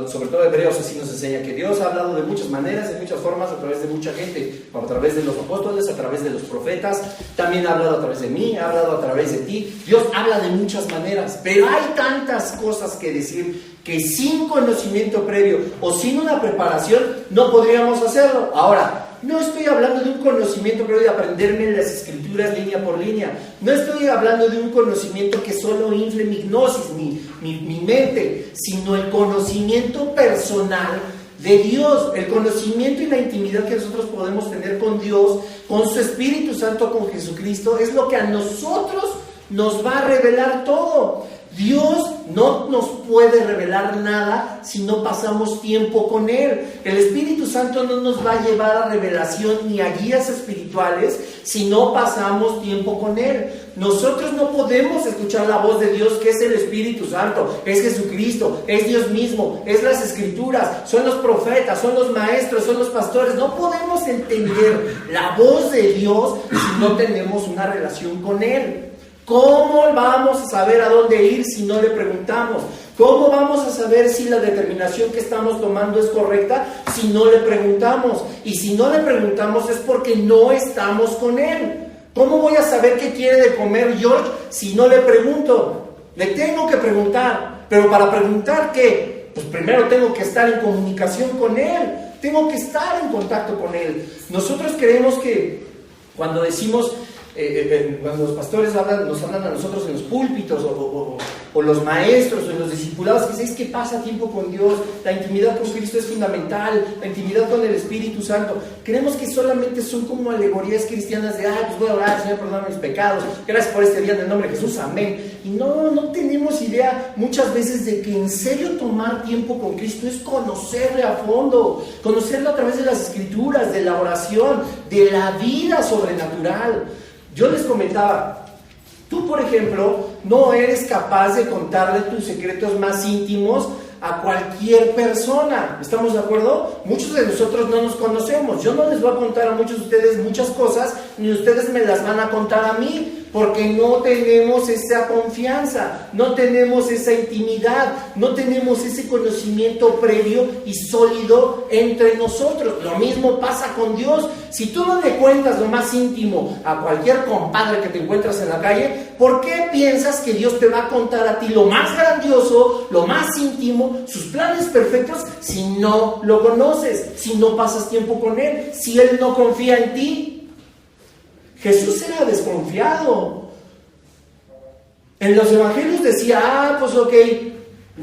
Sobre todo Hebreos así nos enseña que Dios ha hablado de muchas maneras, de muchas formas, a través de mucha gente, a través de los apóstoles, a través de los profetas, también ha hablado a través de mí, ha hablado a través de ti. Dios habla de muchas maneras, pero hay tantas cosas que decir que sin conocimiento previo o sin una preparación no podríamos hacerlo. Ahora, no estoy hablando de un conocimiento previo de aprenderme las Escrituras línea por línea. No estoy hablando de un conocimiento que solo infle mi gnosis, mi mente, sino el conocimiento personal de Dios, el conocimiento y la intimidad que nosotros podemos tener con Dios, con su Espíritu Santo, con Jesucristo, es lo que a nosotros nos va a revelar todo. Dios no nos puede revelar nada si no pasamos tiempo con Él. El Espíritu Santo no nos va a llevar a revelación ni a guías espirituales si no pasamos tiempo con Él. Nosotros no podemos escuchar la voz de Dios, que es el Espíritu Santo, es Jesucristo, es Dios mismo, es las Escrituras, son los profetas, son los maestros, son los pastores. No podemos entender la voz de Dios si no tenemos una relación con Él. ¿Cómo vamos a saber a dónde ir si no le preguntamos? ¿Cómo vamos a saber si la determinación que estamos tomando es correcta si no le preguntamos? Y si no le preguntamos es porque no estamos con Él. ¿Cómo voy a saber qué quiere de comer George si no le pregunto? Le tengo que preguntar. ¿Pero para preguntar qué? Pues primero tengo que estar en comunicación con Él. Tengo que estar en contacto con Él. Nosotros creemos que cuando decimos... cuando los pastores nos hablan a nosotros en los púlpitos o los maestros o en los discipulados, que es que pasa tiempo con Dios, la intimidad con Cristo es fundamental, la intimidad con el Espíritu Santo. Creemos que solamente son como alegorías cristianas de, pues voy a orar, Señor, perdona mis pecados, gracias por este día en el nombre de Jesús, amén. Y no tenemos idea muchas veces de que en serio tomar tiempo con Cristo es conocerle a fondo, conocerlo a través de las Escrituras, de la oración, de la vida sobrenatural. Yo les comentaba, tú por ejemplo no eres capaz de contarle tus secretos más íntimos a cualquier persona, ¿estamos de acuerdo? Muchos de nosotros no nos conocemos. Yo no les voy a contar a muchos de ustedes muchas cosas, ni ustedes me las van a contar a mí. Porque no tenemos esa confianza, no tenemos esa intimidad, no tenemos ese conocimiento previo y sólido entre nosotros. Lo mismo pasa con Dios. Si tú no le cuentas lo más íntimo a cualquier compadre que te encuentras en la calle, ¿por qué piensas que Dios te va a contar a ti lo más grandioso, lo más íntimo, sus planes perfectos, si no lo conoces, si no pasas tiempo con Él, si Él no confía en ti? Jesús era desconfiado. En los evangelios decía, pues ok,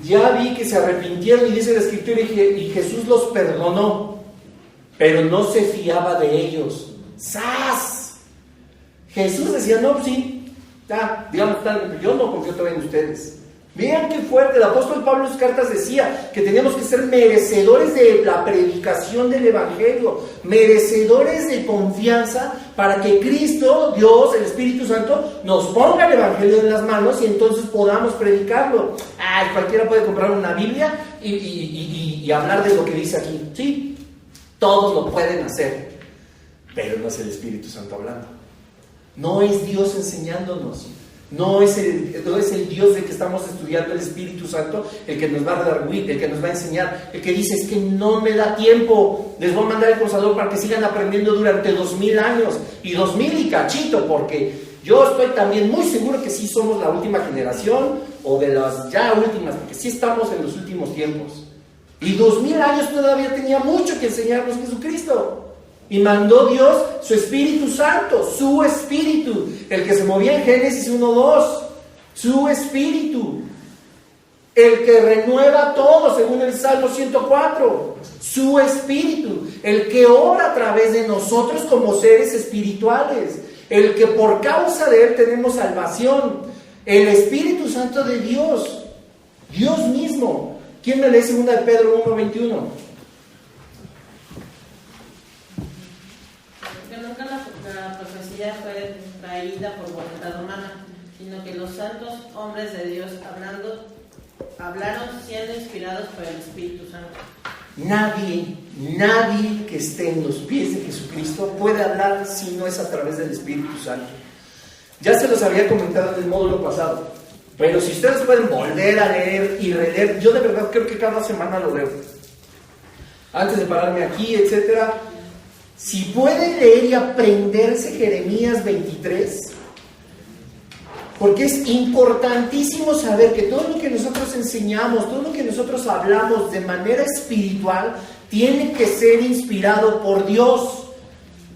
ya vi que se arrepintieron, y dice la escritura, y Jesús los perdonó, pero no se fiaba de ellos. ¡Sas! Jesús decía, no, sí, digamos, yo no confío todavía en ustedes. Vean qué fuerte. El apóstol Pablo en sus cartas decía que teníamos que ser merecedores de la predicación del evangelio, merecedores de confianza para que Cristo, Dios, el Espíritu Santo, nos ponga el evangelio en las manos y entonces podamos predicarlo. Cualquiera puede comprar una Biblia y hablar de lo que dice aquí. Sí, todos lo pueden hacer, pero no es el Espíritu Santo hablando. No es Dios enseñándonos. No es el Dios del que estamos estudiando, el Espíritu Santo, el que nos va a redarguir, el que nos va a enseñar, el que dice, es que no me da tiempo, les voy a mandar el Consolador para que sigan aprendiendo durante 2000 años, y 2000 y cachito, porque yo estoy también muy seguro que sí somos la última generación, o de las ya últimas, porque sí estamos en los últimos tiempos, y 2000 años todavía tenía mucho que enseñarnos Jesucristo. Y mandó Dios su Espíritu Santo, su Espíritu, el que se movía en Génesis 1:2, su Espíritu, el que renueva todo, según el Salmo 104, su Espíritu, el que obra a través de nosotros como seres espirituales, el que por causa de Él tenemos salvación, el Espíritu Santo de Dios, Dios mismo. ¿Quién me lee 2 de Pedro 1:21? La profecía fue traída por voluntad humana, sino que los santos hombres de Dios hablaron siendo inspirados por el Espíritu Santo. Nadie que esté en los pies de Jesucristo puede hablar si no es a través del Espíritu Santo. Ya se los había comentado en el módulo pasado, pero si ustedes pueden volver a leer y releer, yo de verdad creo que cada semana lo leo. Antes de pararme aquí, etcétera. Si pueden leer y aprenderse Jeremías 23, porque es importantísimo saber que todo lo que nosotros enseñamos, todo lo que nosotros hablamos de manera espiritual, tiene que ser inspirado por Dios,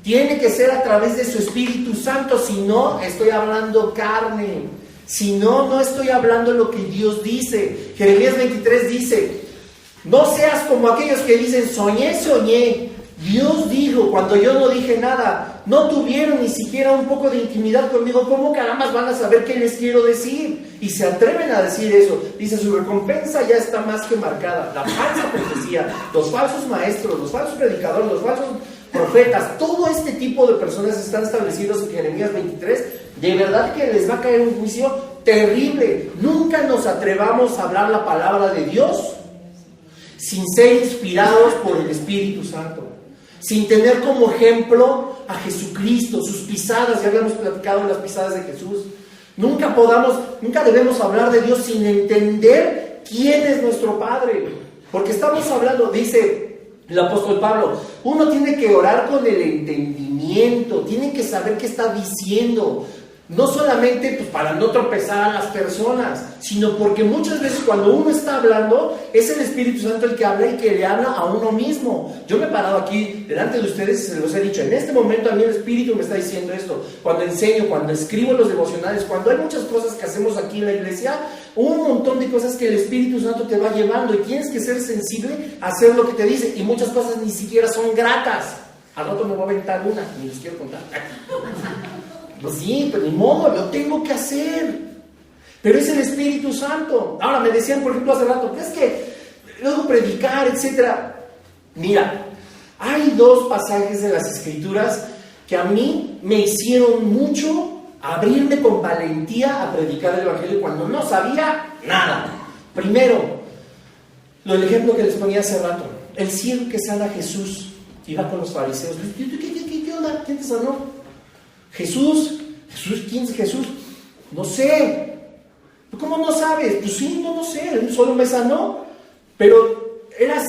tiene que ser a través de su Espíritu Santo. Si no, estoy hablando carne, si no, no estoy hablando lo que Dios dice. Jeremías 23 dice, no seas como aquellos que dicen, soñé. Dios dijo cuando yo no dije nada. No tuvieron ni siquiera un poco de intimidad conmigo. ¿Cómo carambas van a saber qué les quiero decir? Y se atreven a decir eso. Dice, su recompensa ya está más que marcada. La falsa profecía, los falsos maestros, los falsos predicadores, los falsos profetas, todo este tipo de personas están establecidos en Jeremías 23. De verdad que les va a caer un juicio terrible. Nunca nos atrevamos a hablar la palabra de Dios sin ser inspirados por el Espíritu Santo, sin tener como ejemplo a Jesucristo, sus pisadas. Ya habíamos platicado de las pisadas de Jesús. Nunca debemos hablar de Dios sin entender quién es nuestro Padre, porque estamos hablando, dice el apóstol Pablo, uno tiene que orar con el entendimiento, tiene que saber qué está diciendo. No solamente pues, para no tropezar a las personas, sino porque muchas veces cuando uno está hablando, es el Espíritu Santo el que habla y que le habla a uno mismo. Yo me he parado aquí delante de ustedes y se los he dicho, en este momento a mí el Espíritu me está diciendo esto. Cuando enseño, cuando escribo los devocionales, cuando hay muchas cosas que hacemos aquí en la iglesia, un montón de cosas que el Espíritu Santo te va llevando y tienes que ser sensible a hacer lo que te dice. Y muchas cosas ni siquiera son gratas. Al rato me voy a aventar una, ni les quiero contar. Pues sí, pero ni modo, lo tengo que hacer. Pero es el Espíritu Santo. Ahora me decían, por ejemplo, hace rato, ¿qué es que luego predicar, etcétera? Mira, hay dos pasajes de las Escrituras que a mí me hicieron mucho abrirme con valentía a predicar el Evangelio cuando no sabía nada. Primero, el ejemplo que les ponía hace rato, el ciego que sana a Jesús, iba con los fariseos. ¿Qué onda? ¿Quién te sanó? Jesús Jesús, ¿quién es Jesús? No sé. ¿Cómo no sabes? Pues sí, no sé, Él solo me sanó, pero eras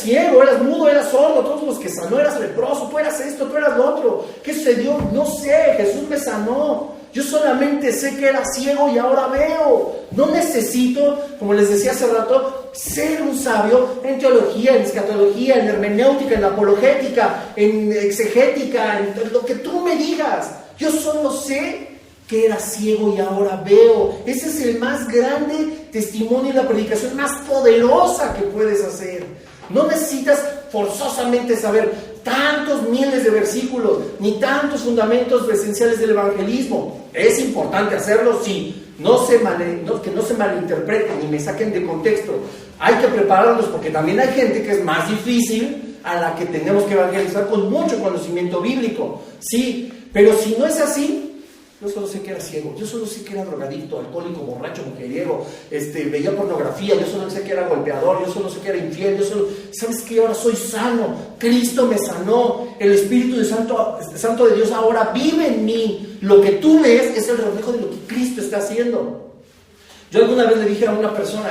ciego, eras mudo, eras sordo, todos los que sanó, eras leproso, tú eras esto, tú eras lo otro. ¿Qué sucedió? No sé, Jesús me sanó. Yo solamente sé que era ciego y ahora veo. No necesito, como les decía hace rato, ser un sabio en teología, en escatología, en hermenéutica, en apologética, en exegética, en lo que tú me digas. Yo solo sé que era ciego y ahora veo. Ese es el más grande testimonio y la predicación más poderosa que puedes hacer. No necesitas forzosamente saber tantos miles de versículos, ni tantos fundamentos esenciales del evangelismo. Es importante hacerlo, sí. Que no se malinterpreten ni me saquen de contexto. Hay que prepararlos porque también hay gente que es más difícil, a la que tenemos que evangelizar con mucho conocimiento bíblico. Sí, pero si no es así, yo solo sé que era ciego, yo solo sé que era drogadicto, alcohólico, borracho, mujeriego, veía pornografía, yo solo sé que era golpeador, yo solo sé que era infiel, ¿sabes qué? Ahora soy sano, Cristo me sanó, el Espíritu Santo de Dios ahora vive en mí. Lo que tú ves es el reflejo de lo que Cristo está haciendo. Yo alguna vez le dije a una persona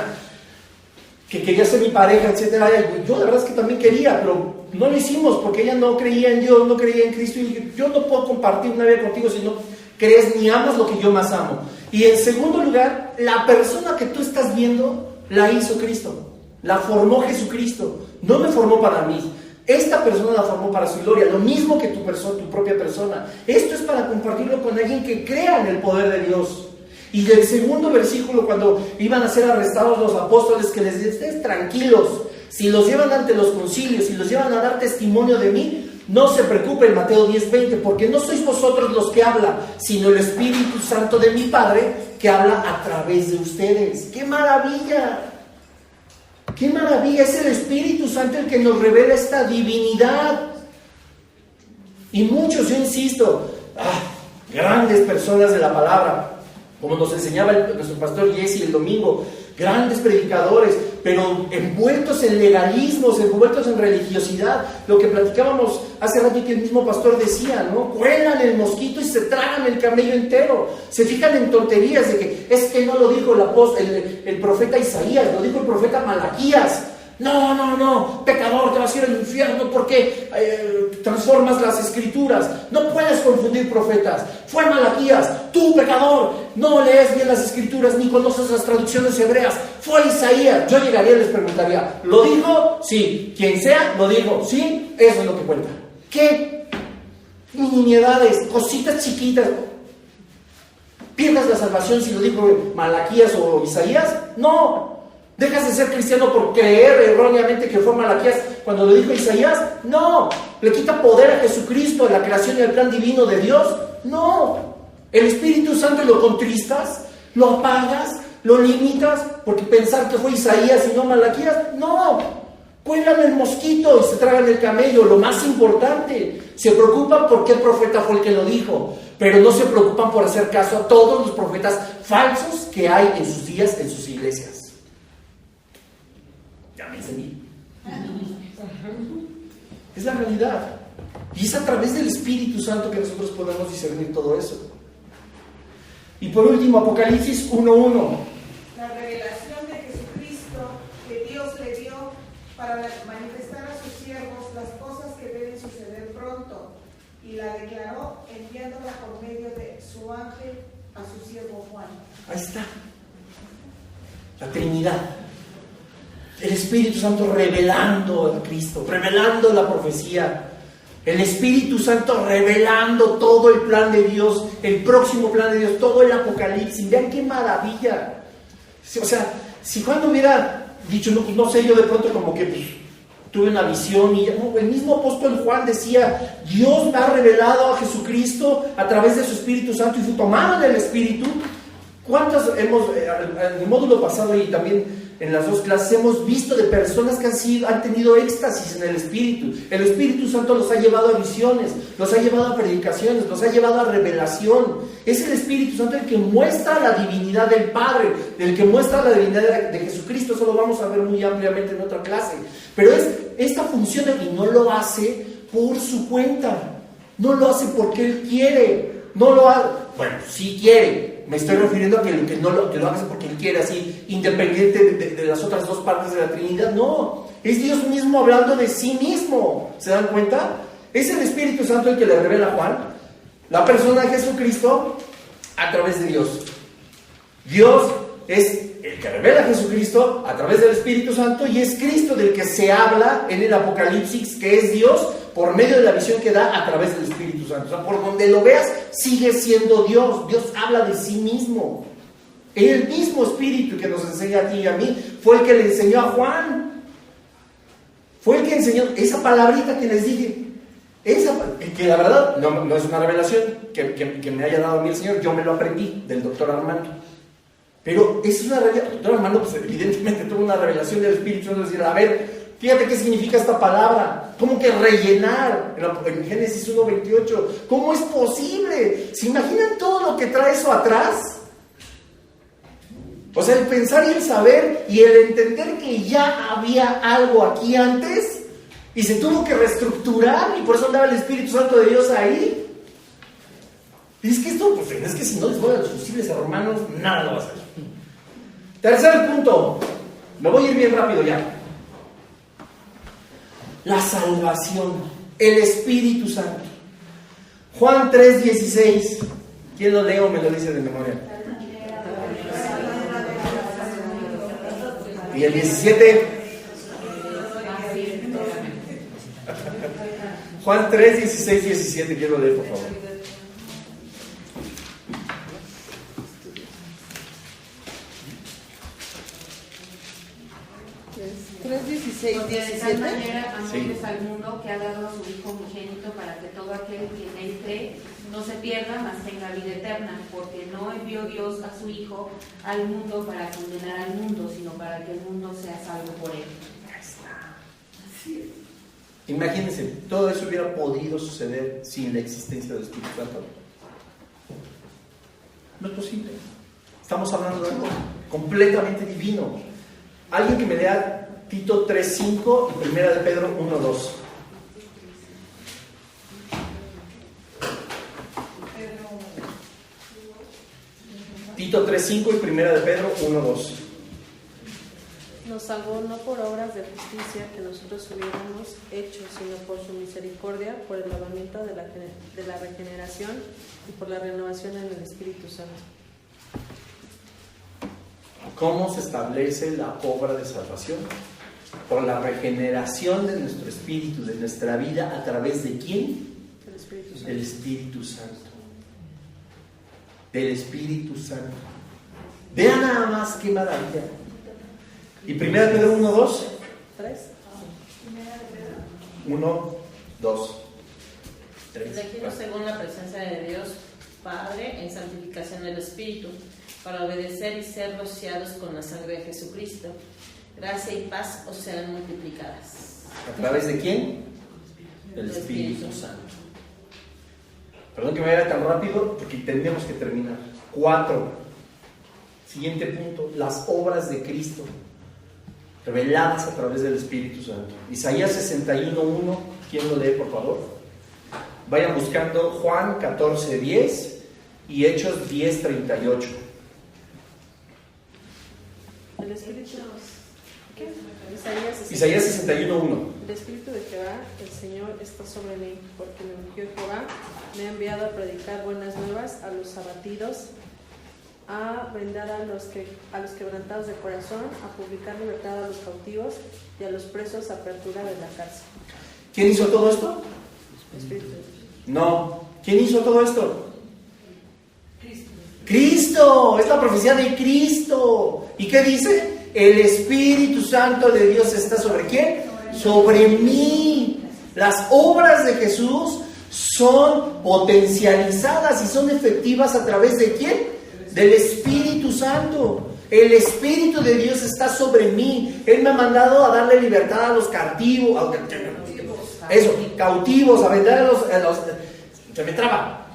que quería ser mi pareja, etcétera, y yo la verdad es que también quería, pero no lo hicimos porque ella no creía en Dios, no creía en Cristo, y dije, yo no puedo compartir una vida contigo si no crees ni amas lo que yo más amo. Y en segundo lugar, la persona que tú estás viendo la hizo Cristo, la formó Jesucristo, no me formó para mí. Esta persona la formó para su gloria, lo mismo que tu propia persona. Esto es para compartirlo con alguien que crea en el poder de Dios. Y del segundo versículo, cuando iban a ser arrestados los apóstoles, que les dice, ustedes tranquilos, si los llevan ante los concilios, si los llevan a dar testimonio de mí, no se preocupen, Mateo 10:20, porque no sois vosotros los que hablan, sino el Espíritu Santo de mi Padre que habla a través de ustedes. ¡Qué maravilla! ¡Qué maravilla! Es el Espíritu Santo el que nos revela esta divinidad. Y muchos, yo insisto, grandes personas de la palabra, como nos enseñaba nuestro pastor Jesse el domingo, grandes predicadores, pero envueltos en legalismos, envueltos en religiosidad. Lo que platicábamos hace rato y que el mismo pastor decía, ¿no? Cuelan el mosquito y se tragan el camello entero. Se fijan en tonterías de que es que no lo dijo el profeta Isaías, lo dijo el profeta Malaquías. No, pecador, te vas a ir al infierno porque transformas las escrituras. No puedes confundir profetas. Fue Malaquías. Tú, pecador, no lees bien las escrituras ni conoces las traducciones hebreas. Fue Isaías. Yo llegaría y les preguntaría, ¿lo dijo? Sí. Quien sea, lo dijo. Sí, eso es lo que cuenta. ¿Qué? Nimiedades, cositas chiquitas. ¿Pierdas la salvación si lo dijo Malaquías o Isaías? No. ¿Dejas de ser cristiano por creer erróneamente que fue Malaquías cuando lo dijo Isaías? No. ¿Le quita poder a Jesucristo, a la creación y al plan divino de Dios? No. ¿El Espíritu Santo lo contristas? ¿Lo apagas? ¿Lo limitas? Porque pensar que fue Isaías y no Malaquías. No. Cuelan el mosquito y se tragan el camello. Lo más importante, se preocupan por qué profeta fue el que lo dijo, pero no se preocupan por hacer caso a todos los profetas falsos que hay en sus días, en sus iglesias. Ya me entendí. Es la realidad. Y es a través del Espíritu Santo que nosotros podemos discernir todo eso. Y por último, Apocalipsis 1:1. La revelación de Jesucristo que Dios le dio para manifestar a sus siervos las cosas que deben suceder pronto, y la declaró enviándola por medio de su ángel a su siervo Juan. Ahí está. La Trinidad. El Espíritu Santo revelando a Cristo, revelando la profecía. El Espíritu Santo revelando todo el plan de Dios, el próximo plan de Dios, todo el Apocalipsis. Vean qué maravilla. O sea, si Juan hubiera dicho, no sé, yo de pronto como que tuve una visión y el mismo apóstol Juan decía, Dios me ha revelado a Jesucristo a través de su Espíritu Santo y fue tomado del Espíritu. ¿Cuántas hemos, en el módulo pasado y también en las dos clases, hemos visto de personas que han tenido éxtasis en el Espíritu? El Espíritu Santo los ha llevado a visiones, los ha llevado a predicaciones, los ha llevado a revelación. Es el Espíritu Santo el que muestra la divinidad del Padre, el que muestra la divinidad de Jesucristo. Eso lo vamos a ver muy ampliamente en otra clase. Pero esta función y no lo hace por su cuenta, no lo hace porque Él quiere. No lo Bueno, sí quiere. Me estoy refiriendo a que no que lo hagas porque Él quiere, así, independiente de las otras dos partes de la Trinidad. No, es Dios mismo hablando de sí mismo. ¿Se dan cuenta? Es el Espíritu Santo el que le revela a Juan la persona de Jesucristo a través de Dios. Dios es el que revela a Jesucristo a través del Espíritu Santo, y es Cristo del que se habla en el Apocalipsis, que es Dios por medio de la visión que da a través del Espíritu Santo. O sea, por donde lo veas, sigue siendo Dios. Dios habla de sí mismo. El mismo Espíritu que nos enseña a ti y a mí fue el que le enseñó a Juan. Fue el que enseñó esa palabrita que les dije. Que la verdad no es una revelación que me haya dado a mí el Señor. Yo me lo aprendí del doctor Armando. Pero es una revelación. El doctor Armando, pues, evidentemente tuvo una revelación del Espíritu Santo. Decir, a ver, fíjate qué significa esta palabra. ¿Cómo que rellenar? En Génesis 1:28. ¿Cómo es posible? ¿Se imaginan todo lo que trae eso atrás? O sea, el pensar y el saber y el entender que ya había algo aquí antes y se tuvo que reestructurar, y por eso andaba el Espíritu Santo de Dios ahí. Y es que esto, pues, es que si no les voy a los fusibles a Romanos, nada lo va a hacer. Tercer punto. Me voy a ir bien rápido ya. La salvación, el Espíritu Santo. Juan 3:16. ¿Quién lo lee o me lo dice de memoria? Y el 17. Juan 3:16, 17. ¿Quién lo lee, por favor? Porque de tal manera amó Sí. Dios al mundo que ha dado a su Hijo unigénito para que todo aquel que en él cree no se pierda, mas tenga vida eterna, porque no envió Dios a su Hijo al mundo para condenar al mundo, sino para que el mundo sea salvo por él. Imagínense, todo eso hubiera podido suceder sin la existencia del Espíritu Santo. No es posible. Estamos hablando de algo completamente divino. Alguien que me lea Tito 3:5 y Primera de Pedro 1:2. Tito 3:5 y Primera de Pedro 1:2. Nos salvó no por obras de justicia que nosotros hubiéramos hecho, sino por su misericordia, por el lavamiento de la regeneración y por la renovación en el Espíritu Santo. ¿Cómo se establece la obra de salvación? Por la regeneración de nuestro espíritu, de nuestra vida, ¿a través de quién? El Espíritu Santo. Del Espíritu Santo. Del Espíritu Santo. Vean nada más qué maravilla. ¿Y Primera de Pedro 1:2? 3. 1, 2, 3. Elegidos según la presencia de Dios Padre en santificación del Espíritu, para obedecer y ser rociados con la sangre de Jesucristo. Gracia y paz os sean multiplicadas. ¿A través de quién? Del Espíritu Santo. Perdón que me vaya tan rápido, porque tenemos que terminar. 4. Siguiente punto. Las obras de Cristo, reveladas a través del Espíritu Santo. Isaías 61:1. ¿Quién lo lee, por favor? Vayan buscando Juan 14:10 y Hechos 10:38. El Espíritu. ¿Qué? Isaías 61:1. El Espíritu de Jehová, el Señor, está sobre mí, porque me ungió Jehová, me ha enviado a predicar buenas nuevas a los abatidos, a vendar a los quebrantados de corazón, a publicar libertad a los cautivos y a los presos apertura de la cárcel. ¿Quién hizo todo esto? El Espíritu de Dios. No. ¿Quién hizo todo esto? Cristo. Es la profecía de Cristo. ¿Y qué dice? El Espíritu Santo de Dios está ¿sobre quién? Sobre mí. Las obras de Jesús son potencializadas y son efectivas a través de ¿quién? Del Espíritu Santo. El Espíritu de Dios está sobre mí. Él me ha mandado a darle libertad a los cautivos. Cautivos, a vender a los se me traba.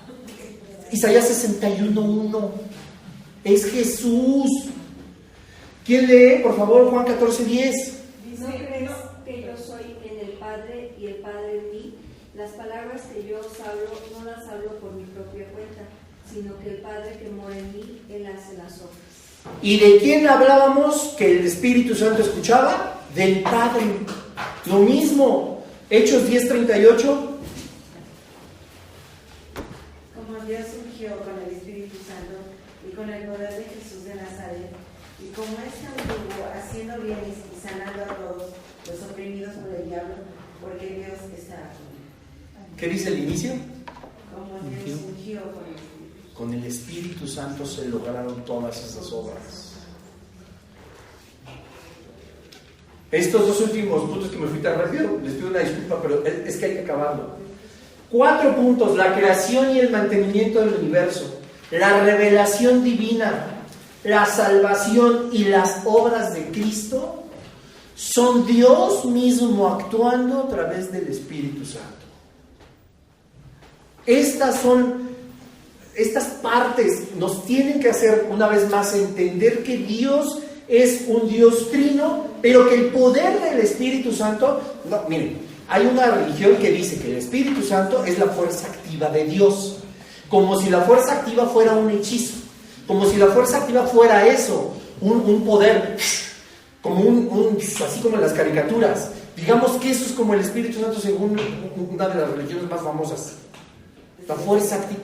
Isaías 61:1. Es Jesús. ¿Quién lee, por favor, Juan 14:10? ¿No crees que yo soy en el Padre y el Padre en mí? Las palabras que yo os hablo no las hablo por mi propia cuenta, sino que el Padre que mora en mí, Él hace las obras. ¿Y de quién hablábamos que el Espíritu Santo escuchaba? Del Padre. Lo mismo, Hechos 10:38. Como Dios ungió con el Espíritu Santo y con el poder de Jesús de Nazaret, y como este anduvo haciendo bienes y sanando a todos los oprimidos por el diablo, porque Dios está con él. ¿Qué dice el inicio? Como Dios ungió con el Espíritu. Con el Espíritu Santo se lograron todas esas obras. Estos dos últimos puntos que me fui tan rápido, les pido una disculpa, pero es que hay que acabarlo. 4 puntos: la creación y el mantenimiento del universo, la revelación divina, la salvación y las obras de Cristo son Dios mismo actuando a través del Espíritu Santo. Estas partes nos tienen que hacer una vez más entender que Dios es un Dios trino, pero que el poder del Espíritu Santo, no, miren, hay una religión que dice que el Espíritu Santo es la fuerza activa de Dios, como si la fuerza activa fuera un hechizo, como si la fuerza activa fuera eso, un poder, como así como en las caricaturas. Digamos que eso es como el Espíritu Santo según una de las religiones más famosas. La fuerza activa,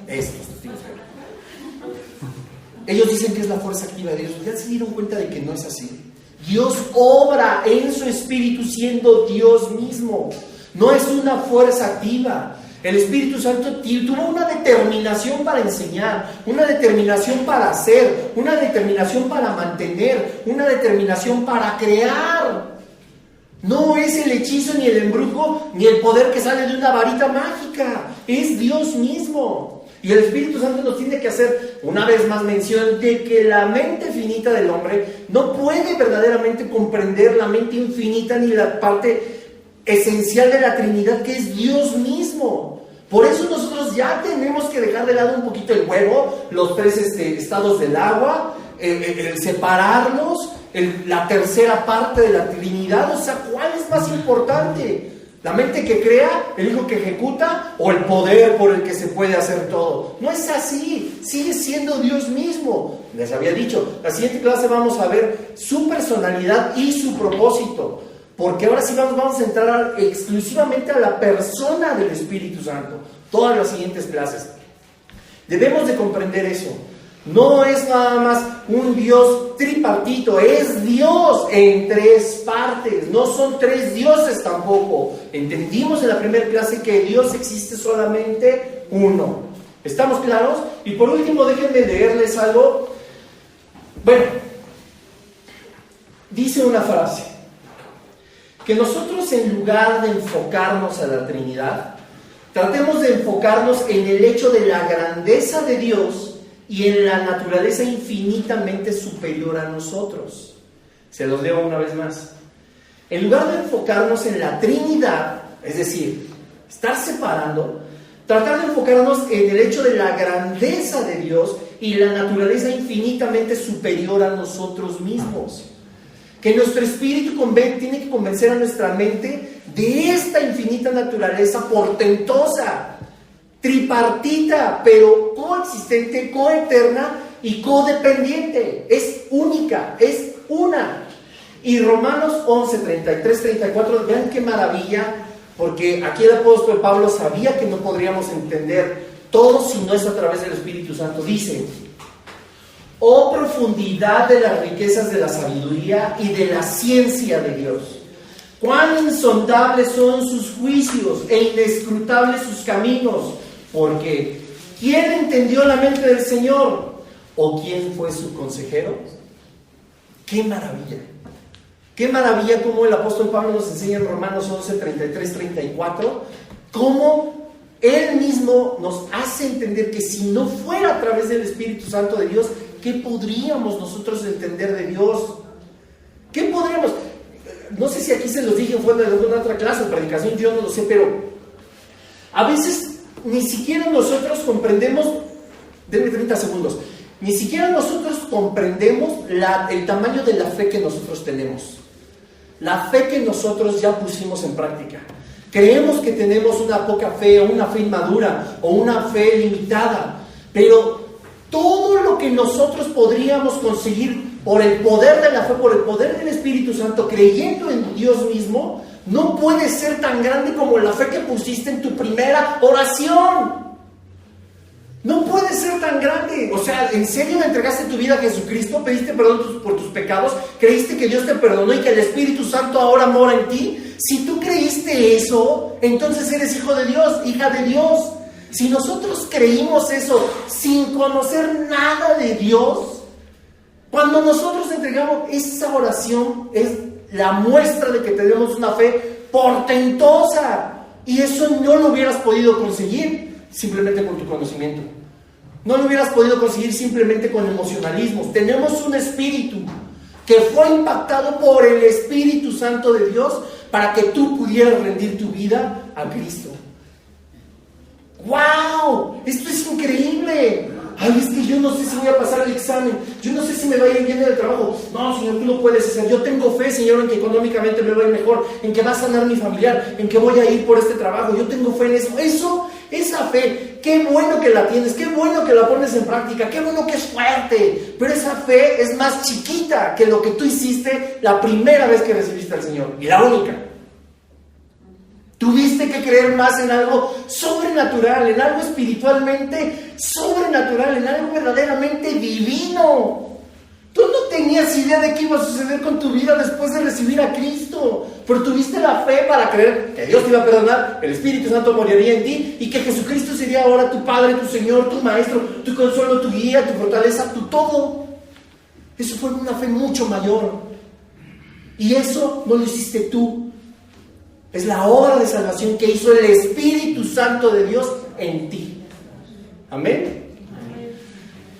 ellos dicen que es la fuerza activa de Dios. ¿Ya se dieron cuenta de que no es así? Dios obra en su Espíritu siendo Dios mismo. No es una fuerza activa. El Espíritu Santo tuvo una determinación para enseñar, una determinación para hacer, una determinación para mantener, una determinación para crear. No es el hechizo, ni el embrujo, ni el poder que sale de una varita mágica. Es Dios mismo. Y el Espíritu Santo nos tiene que hacer, una vez más, mención de que la mente finita del hombre no puede verdaderamente comprender la mente infinita ni la parte esencial de la Trinidad, que es Dios mismo. Por eso nosotros ya tenemos que dejar de lado un poquito el huevo, los 3 estados del agua, el separarlos, la tercera parte de la Trinidad. O sea, ¿cuál es más importante? ¿La mente que crea, el hijo que ejecuta o el poder por el que se puede hacer todo? No es así, sigue siendo Dios mismo. Les había dicho, la siguiente clase vamos a ver su personalidad y su propósito, porque ahora sí vamos a entrar exclusivamente a la persona del Espíritu Santo, todas las siguientes clases. Debemos de comprender eso. No es nada más un Dios tripartito, es Dios en 3 partes, no son 3 dioses tampoco. Entendimos en la primera clase que Dios existe solamente uno. ¿Estamos claros? Y por último, déjenme leerles algo. Bueno, dice una frase, que nosotros en lugar de enfocarnos a la Trinidad, tratemos de enfocarnos en el hecho de la grandeza de Dios y en la naturaleza infinitamente superior a nosotros. Se los leo una vez más. En lugar de enfocarnos en la Trinidad, es decir, estar separando, tratar de enfocarnos en el hecho de la grandeza de Dios y la naturaleza infinitamente superior a nosotros mismos. Que nuestro espíritu tiene que convencer a nuestra mente de esta infinita naturaleza portentosa, tripartita, pero coexistente, coeterna y codependiente. Es única, es una. Y Romanos 11, 33, 34, vean qué maravilla, porque aquí el apóstol Pablo sabía que no podríamos entender todo si no es a través del Espíritu Santo. Dice: oh profundidad de las riquezas de la sabiduría y de la ciencia de Dios. Cuán insondables son sus juicios e inescrutables sus caminos. Porque ¿quién entendió la mente del Señor? ¿O quién fue su consejero? ¡Qué maravilla! ¡Qué maravilla cómo el apóstol Pablo nos enseña en Romanos 11, 33, 34! Cómo él mismo nos hace entender que si no fuera a través del Espíritu Santo de Dios, ¿qué podríamos nosotros entender de Dios? ¿Qué podríamos? No sé si aquí se los dije fuera de alguna otra clase o predicación, yo no lo sé, pero a veces ni siquiera nosotros comprendemos, denme 30 segundos, ni siquiera nosotros comprendemos el tamaño de la fe que nosotros tenemos, la fe que nosotros ya pusimos en práctica. Creemos que tenemos una poca fe, o una fe inmadura, o una fe limitada, pero que nosotros podríamos conseguir por el poder de la fe, por el poder del Espíritu Santo, creyendo en Dios mismo, no puede ser tan grande como la fe que pusiste en tu primera oración. No puede ser tan grande. O sea, ¿en serio le entregaste tu vida a Jesucristo? ¿Pediste perdón por tus pecados? ¿Creíste que Dios te perdonó y que el Espíritu Santo ahora mora en ti? Si tú creíste eso, entonces eres hijo de Dios, hija de Dios. Si nosotros creímos eso sin conocer nada de Dios, cuando nosotros entregamos esa oración, es la muestra de que tenemos una fe portentosa. Y eso no lo hubieras podido conseguir simplemente con tu conocimiento. No lo hubieras podido conseguir simplemente con emocionalismos. Tenemos un espíritu que fue impactado por el Espíritu Santo de Dios para que tú pudieras rendir tu vida a Cristo. ¡Wow! Esto es increíble. Ay, es que yo no sé si voy a pasar el examen, yo no sé si me va a ir bien en el trabajo. No, Señor, tú lo puedes hacer. Yo tengo fe, Señor, en que económicamente me va a ir mejor, en que va a sanar mi familiar, en que voy a ir por este trabajo. Yo tengo fe en eso. Esa fe, qué bueno que la tienes, qué bueno que la pones en práctica, qué bueno que es fuerte. Pero esa fe es más chiquita que lo que tú hiciste la primera vez que recibiste al Señor, y la única. Tuviste que creer más en algo sobrenatural, en algo espiritualmente sobrenatural, en algo verdaderamente divino. Tú no tenías idea de qué iba a suceder con tu vida después de recibir a Cristo, pero tuviste la fe para creer que Dios te iba a perdonar, que el Espíritu Santo moriría en ti y que Jesucristo sería ahora tu Padre, tu Señor, tu Maestro, tu consuelo, tu guía, tu fortaleza, tu todo. Eso fue una fe mucho mayor. Y eso no lo hiciste tú. Es la obra de salvación que hizo el Espíritu Santo de Dios en ti. Amén.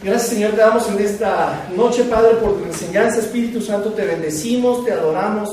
Gracias, Señor, te damos en esta noche, Padre, por tu enseñanza. Espíritu Santo, te bendecimos, te adoramos.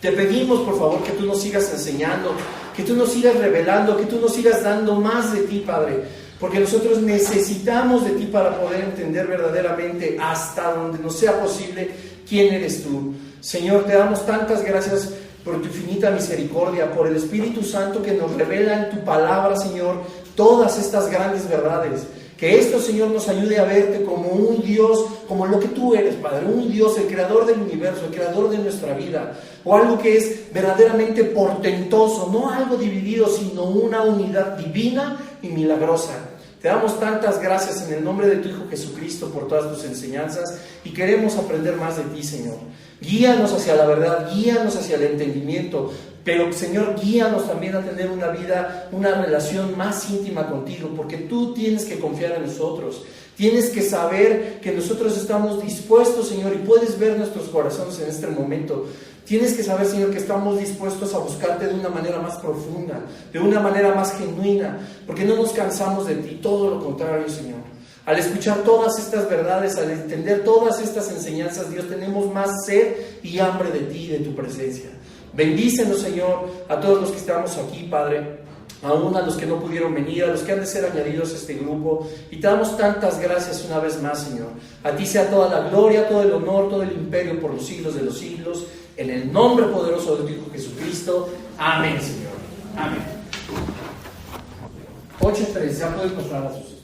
Te pedimos, por favor, que tú nos sigas enseñando, que tú nos sigas revelando, que tú nos sigas dando más de ti, Padre. Porque nosotros necesitamos de ti para poder entender verdaderamente, hasta donde nos sea posible, quién eres tú. Señor, te damos tantas gracias por tu infinita misericordia, por el Espíritu Santo que nos revela en tu palabra, Señor, todas estas grandes verdades. Que esto, Señor, nos ayude a verte como un Dios, como lo que tú eres, Padre, un Dios, el creador del universo, el creador de nuestra vida, o algo que es verdaderamente portentoso, no algo dividido, sino una unidad divina y milagrosa. Te damos tantas gracias en el nombre de tu Hijo Jesucristo por todas tus enseñanzas y queremos aprender más de ti, Señor. Guíanos hacia la verdad, guíanos hacia el entendimiento, pero, Señor, guíanos también a tener una vida, una relación más íntima contigo, porque tú tienes que confiar en nosotros. Tienes que saber que nosotros estamos dispuestos, Señor, y puedes ver nuestros corazones en este momento. Tienes que saber, Señor, que estamos dispuestos a buscarte de una manera más profunda, de una manera más genuina, porque no nos cansamos de ti, todo lo contrario, Señor. Al escuchar todas estas verdades, al entender todas estas enseñanzas, Dios, tenemos más sed y hambre de ti y de tu presencia. Bendícenos, Señor, a todos los que estamos aquí, Padre, aún a los que no pudieron venir, a los que han de ser añadidos a este grupo, y te damos tantas gracias una vez más, Señor. A ti sea toda la gloria, todo el honor, todo el imperio por los siglos de los siglos, en el nombre poderoso de tu Hijo Jesucristo. Amén, Señor. Amén. 8:3, ya pueden pasar a sus